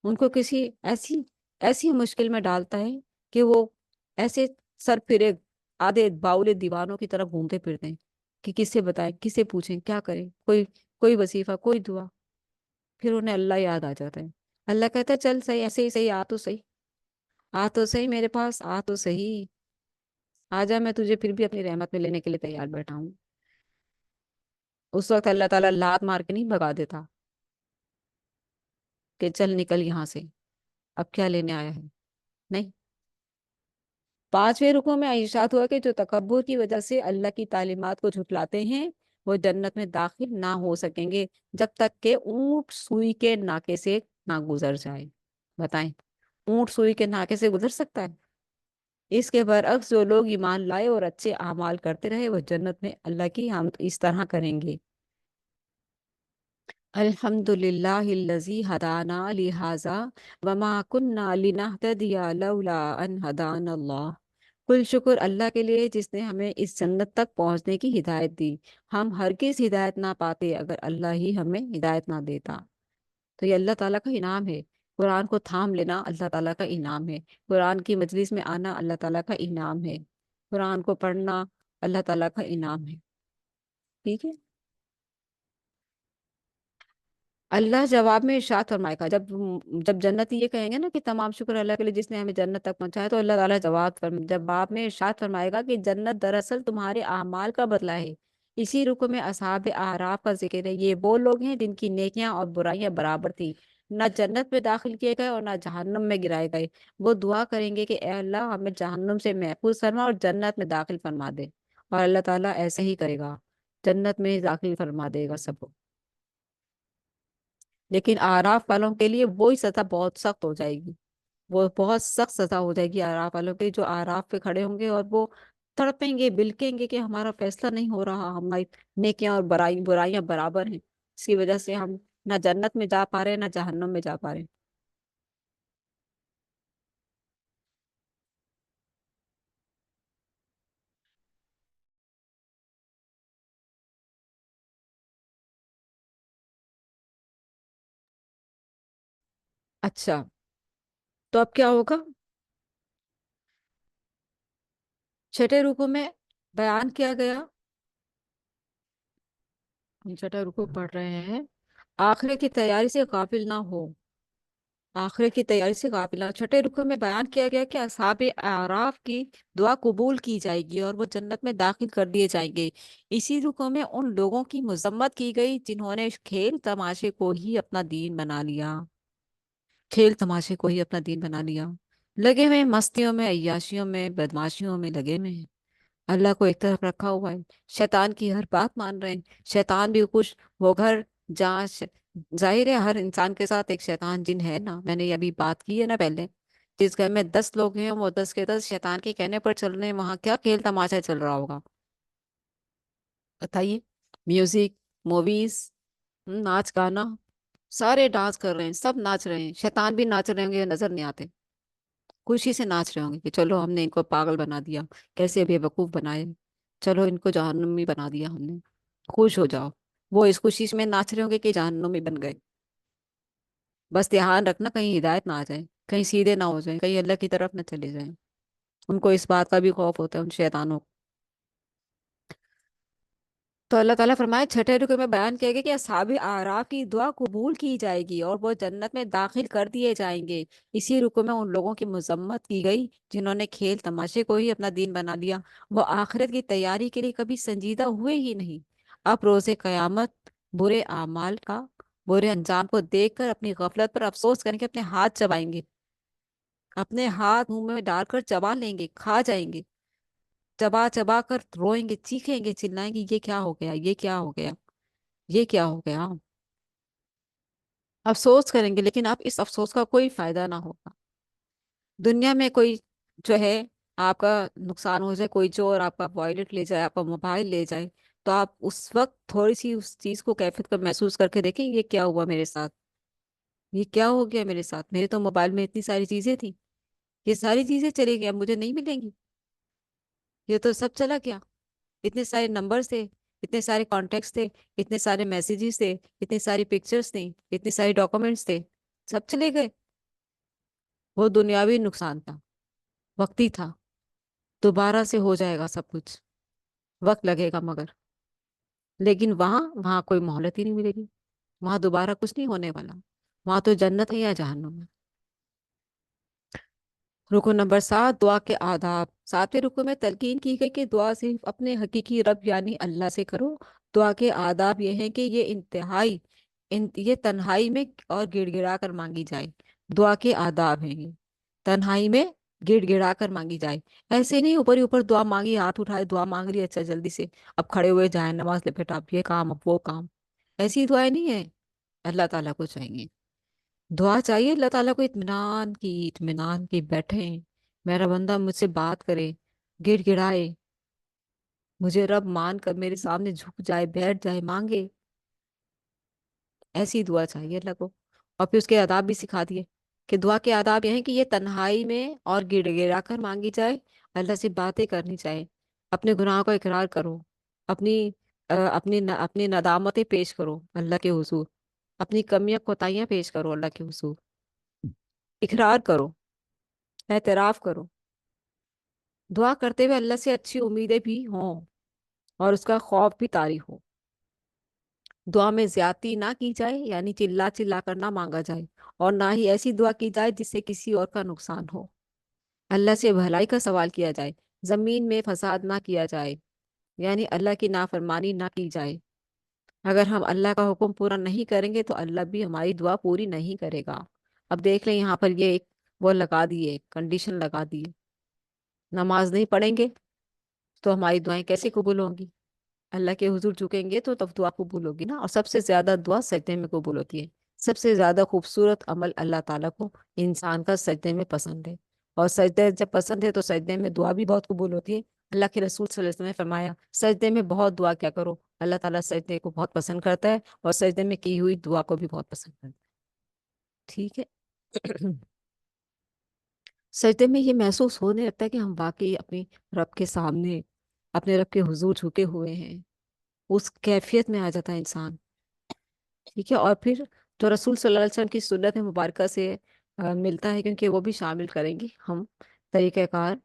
ان کو کسی ایسی ایسی مشکل میں ڈالتا ہے کہ وہ ایسے سر پھرے آدھے باولے دیوانوں کی طرف گھومتے پھرتے ہیں کہ کس سے بتائیں، کس سے پوچھیں، کیا کریں، کوئی وظیفہ، کوئی دعا۔ پھر انہیں اللہ یاد آ جاتا ہے، اللہ کہتا ہے چل صحیح، ایسے ہی صحیح، آ تو صحیح، آ تو صحیح میرے پاس، آ تو صحیح، آ جا، میں تجھے پھر بھی اپنی رحمت میں لینے کے لیے تیار بیٹھا ہوں۔ اس وقت اللہ تعالیٰ لات مار کے نہیں بھگا دیتا کہ چل نکل یہاں سے، اب کیا لینے آیا ہے، نہیں۔ پانچویں رکوع میں ارشاد ہوا کہ جو تکبر کی وجہ سے اللہ کی تعلیمات کو جھٹلاتے ہیں وہ جنت میں داخل نہ ہو سکیں گے جب تک کہ اونٹ سوئی کے ناکے سے نہ گزر جائے۔ بتائیں، اونٹ سوئی کے ناکے سے گزر سکتا ہے؟ اس کے برعکس جو لوگ ایمان لائے اور اچھے اعمال کرتے رہے وہ جنت میں اللہ کی حمد اس طرح کریں گے: الحمد للہ الذی ہدانا لہذا وما کننا لنہتدی لولا ان ہدانا اللہ۔ کل شکر اللہ کے لیے جس نے ہمیں اس جنت تک پہنچنے کی ہدایت دی، ہم ہرگز ہدایت نہ پاتے اگر اللہ ہی ہمیں ہدایت نہ دیتا۔ تو یہ اللہ تعالیٰ کا انعام ہے، قرآن کو تھام لینا اللہ تعالیٰ کا انعام ہے، قرآن کی مجلس میں آنا اللہ تعالیٰ کا انعام ہے، قرآن کو پڑھنا اللہ تعالیٰ کا انعام ہے، ٹھیک ہے۔ اللہ جواب میں ارشاد فرمائے گا، جب جنتی یہ کہیں گے نا کہ تمام شکر اللہ کے لیے جس نے ہمیں جنت تک پہنچایا، تو اللہ تعالیٰ جواب میں ارشاد فرمائے گا کہ جنت دراصل تمہارے اعمال کا بدلہ ہے۔ اسی رکو میں اصحاب اعراف کا ذکر ہے، یہ وہ لوگ ہیں جن کی نیکیاں اور برائیاں برابر تھی، نہ جنت میں داخل کیے گئے اور نہ جہنم میں گرائے گئے۔ وہ دعا کریں گے کہ اے اللہ ہمیں جہنم سے محفوظ فرما اور جنت میں داخل فرما دے، اور اللہ تعالیٰ ایسے ہی کرے گا، جنت میں داخل فرما دے گا سب کو۔ لیکن آراف والوں کے لیے وہی سزا بہت سخت ہو جائے گی، وہ بہت سخت سزا ہو جائے گی آراف والوں کے، جو آراف پہ کھڑے ہوں گے اور وہ تڑپیں گے بلکیں گے کہ ہمارا فیصلہ نہیں ہو رہا، ہماری نیکیاں اور برائیاں برابر ہیں، اس کی وجہ سے ہم نہ جنت میں جا پا رہے نہ جہنم میں جا پا رہے۔ اچھا، تو اب کیا ہوگا؟ چھٹے رکوع میں بیان کیا گیا، ہم چھٹا رکوع پڑھ رہے ہیں: آخرت کی تیاری سے غافل نہ ہو، آخرت کی تیاری سے غافل نہ۔ چھٹے رکوع میں بیان کیا گیا کہ اصحاب اعراف کی دعا قبول کی جائے گی اور وہ جنت میں داخل کر دیے جائیں گے۔ اسی رکوع میں ان لوگوں کی مذمت کی گئی جنہوں نے کھیل تماشے کو ہی اپنا دین بنا لیا، کھیل تماشے کو ہی اپنا دین بنا لیا، لگے ہوئے ہیں مستیوں میں، عیاشیوں میں، بدماشیوں میں لگے ہوئے ہیں، اللہ کو ایک طرف رکھا ہوا ہے، شیطان کی ہر بات مان رہے ہیں، شیطان بھی خوش، وہ گھر جہاں ظاہر ہے ہر انسان کے ساتھ ایک شیطان جن ہے نا، میں نے یہ ابھی بات کی ہے نا پہلے، جس گھر میں 10 لوگ ہیں وہ 10 کے 10 شیطان کے کہنے پر چل رہے ہیں، وہاں کیا کھیل تماشا چل رہا ہوگا بتائیے؟ میوزک، موویز، ناچ گانا، سارے ڈانس کر رہے ہیں، سب ناچ رہے ہیں، شیطان بھی ناچ رہے ہوں گے، نظر نہیں آتے، خوشی سے ناچ رہے ہوں گے کہ چلو ہم نے ان کو پاگل بنا دیا، کیسے بے وقوف بنائے، چلو ان کو جہنمی بنا دیا ہم نے، خوش ہو جاؤ۔ وہ اس خوشی میں ناچ رہے ہوں گے کہ جہنمی بن گئے۔ بس دھیان رکھنا کہیں ہدایت نہ آ جائے، کہیں سیدھے نہ ہو جائیں، کہیں اللہ کی طرف نہ چلے جائیں، ان کو اس بات کا بھی خوف ہوتا ہے ان شیطانوں کو۔ تو اللہ تعالیٰ فرمائے چھٹے رکوع میں بیان کیا گیا کہ اصحاب اعراف کی دعا قبول کی جائے گی اور وہ جنت میں داخل کر دیے جائیں گے۔ اسی رکوع میں ان لوگوں کی مذمت کی گئی جنہوں نے کھیل تماشے کو ہی اپنا دین بنا لیا، وہ آخرت کی تیاری کے لیے کبھی سنجیدہ ہوئے ہی نہیں، اب روز قیامت برے اعمال کا برے انجام کو دیکھ کر اپنی غفلت پر افسوس کریں گے، اپنے ہاتھ چبائیں گے، اپنے ہاتھ منہ میں ڈال کر چبا لیں گے، کھا جائیں گے، چبا چبا کر روئیں گے، چیخیں گے، چلائیں گے، یہ کیا ہو گیا، یہ کیا ہو گیا، یہ کیا ہو گیا، افسوس کریں گے، لیکن اب اس افسوس کا کوئی فائدہ نہ ہوگا۔ دنیا میں کوئی جو ہے آپ کا نقصان ہو جائے، کوئی چور آپ کا وائلٹ لے جائے، آپ کا موبائل لے جائے، تو آپ اس وقت تھوڑی سی اس چیز کو کیفیت کو محسوس کر کے دیکھیں یہ کیا ہوا میرے ساتھ، یہ کیا ہو گیا میرے ساتھ، میرے تو موبائل میں اتنی ساری چیزیں تھیں، یہ ساری چیزیں چلی گئی، اب مجھے نہیں ملیں گی، یہ تو سب چلا گیا، اتنے سارے نمبرز تھے، اتنے سارے کانٹیکٹس تھے، اتنے سارے میسیجز تھے، اتنے ساری پکچرز تھیں، اتنے سارے ڈاکومنٹس تھے، سب چلے گئے۔ وہ دنیاوی نقصان تھا، وقتی تھا، دوبارہ سے ہو جائے گا سب کچھ، وقت لگے گا مگر، لیکن وہاں کوئی مہلت ہی نہیں ملے گی، وہاں دوبارہ کچھ نہیں ہونے والا، وہاں تو جنت ہے یا جہنم ہے۔ رکو نمبر 7، دعا کے آداب۔ 7ویں رکو میں تلقین کی گئی کہ دعا صرف اپنے حقیقی رب یعنی اللہ سے کرو۔ دعا کے آداب یہ ہیں کہ یہ تنہائی میں اور گڑ گڑا کر مانگی جائے۔ دعا کے آداب ہیں یہ، تنہائی میں گڑ گڑا کر مانگی جائے، ایسے نہیں اوپر ہی اوپر دعا مانگی، ہاتھ اٹھائے دعا مانگ لی، اچھا جلدی سے اب کھڑے ہوئے جائیں نماز لپیٹ، اب یہ کام اب وہ کام، ایسی دعائیں نہیں ہے اللہ تعالیٰ کو چاہیے۔ دعا چاہیے اللہ تعالیٰ کو اطمینان کی بیٹھیں، میرا بندہ مجھ سے بات کرے، گڑ گڑائے، مجھے رب مان کر میرے سامنے جھک جائے، بیٹھ جائے، مانگے، ایسی دعا چاہیے اللہ کو۔ اور پھر اس کے آداب بھی سکھا دیے کہ دعا کے آداب یہ ہیں کہ یہ تنہائی میں اور گڑ گڑا کر مانگی جائے، اللہ سے باتیں کرنی چاہیے، اپنے گناہوں کا اقرار کرو، اپنی اپنی ندامتیں پیش کرو اللہ کے حضور، اپنی کمیاں کوتاہیاں پیش کرو اللہ کے حضور، اقرار کرو، اعتراف کرو، دعا کرتے ہوئے اللہ سے اچھی امیدیں بھی ہوں اور اس کا خوف بھی طاری ہو۔ دعا میں زیادتی نہ کی جائے، یعنی چلا چلا کر نہ مانگا جائے، اور نہ ہی ایسی دعا کی جائے جس سے کسی اور کا نقصان ہو۔ اللہ سے بھلائی کا سوال کیا جائے، زمین میں فساد نہ کیا جائے، یعنی اللہ کی نافرمانی نہ کی جائے۔ اگر ہم اللہ کا حکم پورا نہیں کریں گے تو اللہ بھی ہماری دعا پوری نہیں کرے گا۔ اب دیکھ لیں یہاں پر یہ ایک وہ لگا دیے، کنڈیشن لگا دی، نماز نہیں پڑھیں گے تو ہماری دعائیں کیسے قبول ہوں گی؟ اللہ کے حضور جھکیں گے تو تب دعا قبول ہوگی نا۔ اور سب سے زیادہ دعا سجدے میں قبول ہوتی ہے، سب سے زیادہ خوبصورت عمل اللہ تعالیٰ کو انسان کا سجدے میں پسند ہے، اور سجدے جب پسند ہے تو سجدے میں دعا بھی بہت قبول ہوتی ہے۔ اللہ کے رسول صلی اللہ علیہ وسلم نے فرمایا سجدے میں بہت دعا کیا کرو، اللہ تعالیٰ سجدے کو بہت پسند کرتا ہے، اور سجدے میں کی ہوئی دعا کو بھی بہت پسند کرتا ہے۔ ٹھیک ہے سجدے میں یہ محسوس ہونے لگتا ہے کہ ہم واقعی اپنے رب کے سامنے، اپنے رب کے حضور جھکے ہوئے ہیں، اس کیفیت میں آ جاتا ہے انسان۔ ٹھیک ہے، اور پھر جو رسول صلی اللہ علیہ وسلم کی سنت مبارکہ سے ملتا ہے، کیونکہ وہ بھی شامل کریں گے ہم طریقہ کار،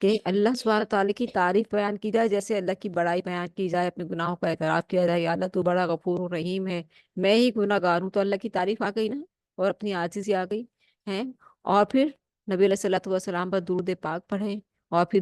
کہ اللہ سبحانہ تعالیٰ کی تعریف بیان کی جائے، جیسے اللہ کی بڑائی بیان کی جائے، اپنے گناہوں کا اعتراف کیا جائے، یا اللہ تو بڑا غفور و رحیم ہے، میں ہی گناہ گار ہوں، تو اللہ کی تعریف آ گئی نا، اور اپنی عاجزی آ گئی ہے۔ اور پھر نبی علیہ الصلوۃ والسلام پر درود پاک پڑھیں، اور پھر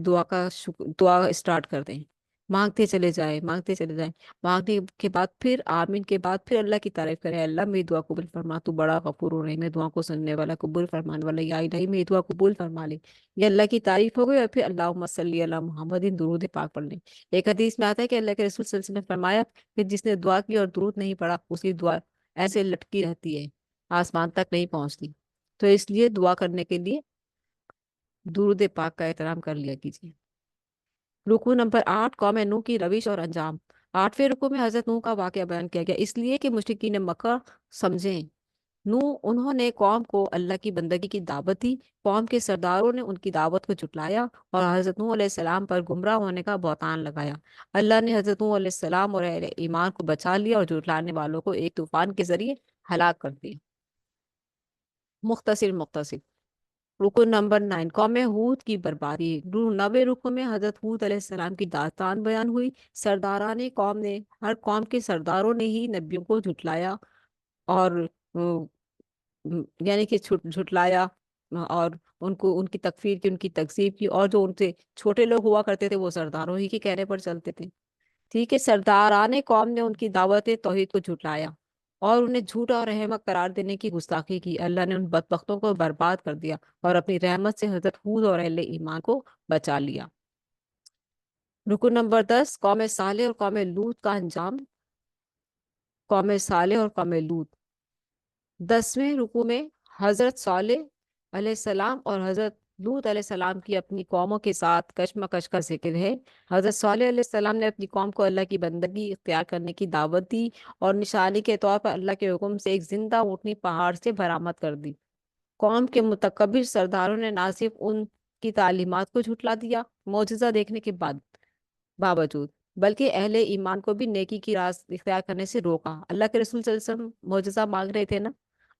دعا اسٹارٹ کر دیں، مانگتے چلے جائیں، مانگتے چلے جائیں، مانگنے کے بعد پھر آمین کے بعد پھر اللہ کی تعریف کریں، اللہ میری دعا قبول فرما، تو بڑا غفور و رحیم ہے، دعا کو سننے والا، قبول فرمانے والا، یا الہی میری دعا قبول فرما لے، یہ اللہ کی تعریف ہو گئی۔ اور پھر اللہم صلی علی محمد درود پاک پڑھ لیں۔ ایک حدیث میں آتا ہے کہ اللہ کے رسول صلی اللہ علیہ وسلم نے فرمایا کہ جس نے دعا کی اور درود نہیں پڑھا، اس کی دعا ایسے لٹکی رہتی ہے، آسمان تک نہیں پہنچتی۔ تو اس لیے دعا کرنے کے لیے درود پاک کا احترام کر لیا کیجیے۔ رکوع نمبر 8، قوم نوح کی روش اور انجام۔ 8ویں رکوع میں حضرت نوح کا واقعہ بیان کیا گیا، اس لیے کہ مشرکین مکہ سمجھیں۔ انہوں نے قوم کو اللہ کی بندگی کی دعوت دی، قوم کے سرداروں نے ان کی دعوت کو جھٹلایا اور حضرت نوح علیہ السلام پر گمراہ ہونے کا بہتان لگایا۔ اللہ نے حضرت نوح علیہ السلام اور اہل ایمان کو بچا لیا اور جھٹلانے والوں کو ایک طوفان کے ذریعے ہلاک کر دیا۔ مختصر رکن نمبر 9، قوم ہود کی بربادی۔ 9ویں رکن میں حضرت ہود علیہ السلام کی داستان بیان ہوئی۔ سرداران قوم نے، ہر قوم کے سرداروں نے ہی نبیوں کو جھٹلایا، اور یعنی کہ جھٹلایا، اور ان کی تکفیر کی، ان کی تکذیب کی، اور جو ان سے چھوٹے لوگ ہوا کرتے تھے وہ سرداروں ہی کے کہنے پر چلتے تھے۔ ٹھیک ہے، سرداران قوم نے ان کی دعوت توحید کو جھٹلایا اور انہیں جھوٹا اور احمق قرار دینے کی گستاخی کی۔ اللہ نے ان بدبختوں کو برباد کر دیا اور اپنی رحمت سے حضرت ہود اور اہل ایمان کو بچا لیا۔ رکو نمبر 10، قوم صالح اور قوم لوط کا انجام۔ قوم صالح اور قوم لوط، 10ویں رکو میں حضرت صالح علیہ السلام اور حضرت لوط علیہ السلام کی اپنی قوموں کے ساتھ کشمکش کا ذکر ہے۔ حضرت صالح علیہ السلام نے اپنی قوم کو اللہ کی بندگی اختیار کرنے کی دعوت دی اور نشانی کے طور پر اللہ کے حکم سے ایک زندہ اونٹنی پہاڑ سے برآمد کر دی۔ قوم کے متکبر سرداروں نے نہ صرف ان کی تعلیمات کو جھٹلا دیا معجزہ دیکھنے کے باوجود، بلکہ اہل ایمان کو بھی نیکی کی راہ اختیار کرنے سے روکا۔ اللہ کے رسول صلی اللہ علیہ وسلم معجزہ مانگ رہے تھے نا،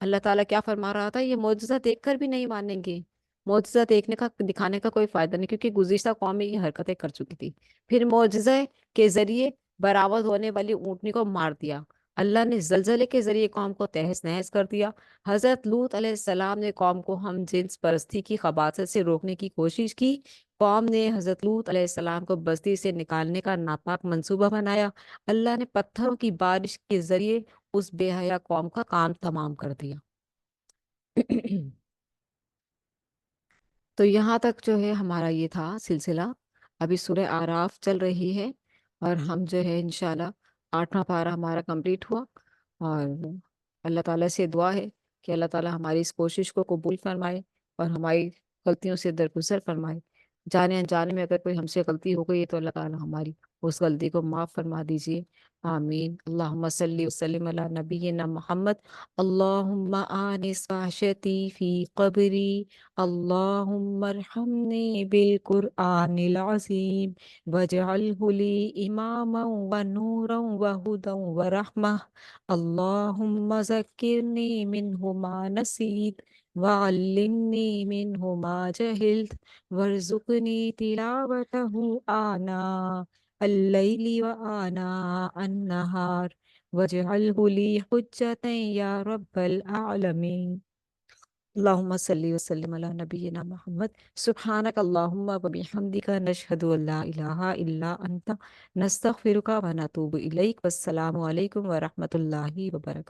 اللہ تعالیٰ کیا فرما رہا تھا؟ یہ معجزہ دیکھ کر بھی نہیں مانیں گے، معجزہ دکھانے کا کوئی فائدہ نہیں، کیونکہ گزشتہ قوم میں یہ حرکتیں کر چکی تھی۔ پھر معجزے کے ذریعے برآمد ہونے والی اونٹنی کو مار دیا۔ اللہ نے زلزلے کے ذریعے قوم کو تہس نہس کر دیا۔ حضرت لوط علیہ السلام نے قوم کو ہم جنس پرستی کی خباثت سے روکنے کی کوشش کی۔ قوم نے حضرت لوط علیہ السلام کو بستی سے نکالنے کا ناپاک منصوبہ بنایا۔ اللہ نے پتھروں کی بارش کے ذریعے اس بے حیا قوم کا کام تمام کر دیا۔ تو یہاں تک جو ہے ہمارا یہ تھا سلسلہ۔ ابھی سورہ آراف چل رہی ہے اور ہم جو ہے انشاءاللہ 8واں پارہ ہمارا کمپلیٹ ہوا، اور اللہ تعالیٰ سے دعا ہے کہ اللہ تعالیٰ ہماری اس کوشش کو قبول فرمائے اور ہماری غلطیوں سے درگزر فرمائے۔ جانے انجانے میں اگر کوئی ہم سے غلطی ہو گئی ہے تو اللہ تعالیٰ ہماری اس غلطی کو معاف فرما دیجیے، آمین۔ اللہم صلی وسلم علی نبینا محمد۔ اللہم آنس وحشتی فی قبری، اللہم ارحمنی بالقرآن العظیم واجعلہ لی اماما ونورا وہدا ورحمہ، اللہم ذکرنی منہ ما نسیت وعلمنی منہ ما جہلت وارزقنی تلاوتہ آناء اللیل وآناء النہار واجعلہ لی حجتا یا رب العالمین۔ اللہم صلی وسلم علی نبینا محمد۔ سبحانک اللہم وبحمدک، نشہد ان لا الہ الا انت، نستغفرک ونتوب الیک۔ والسلام علیکم ورحمۃ اللہ وبرکاتہ۔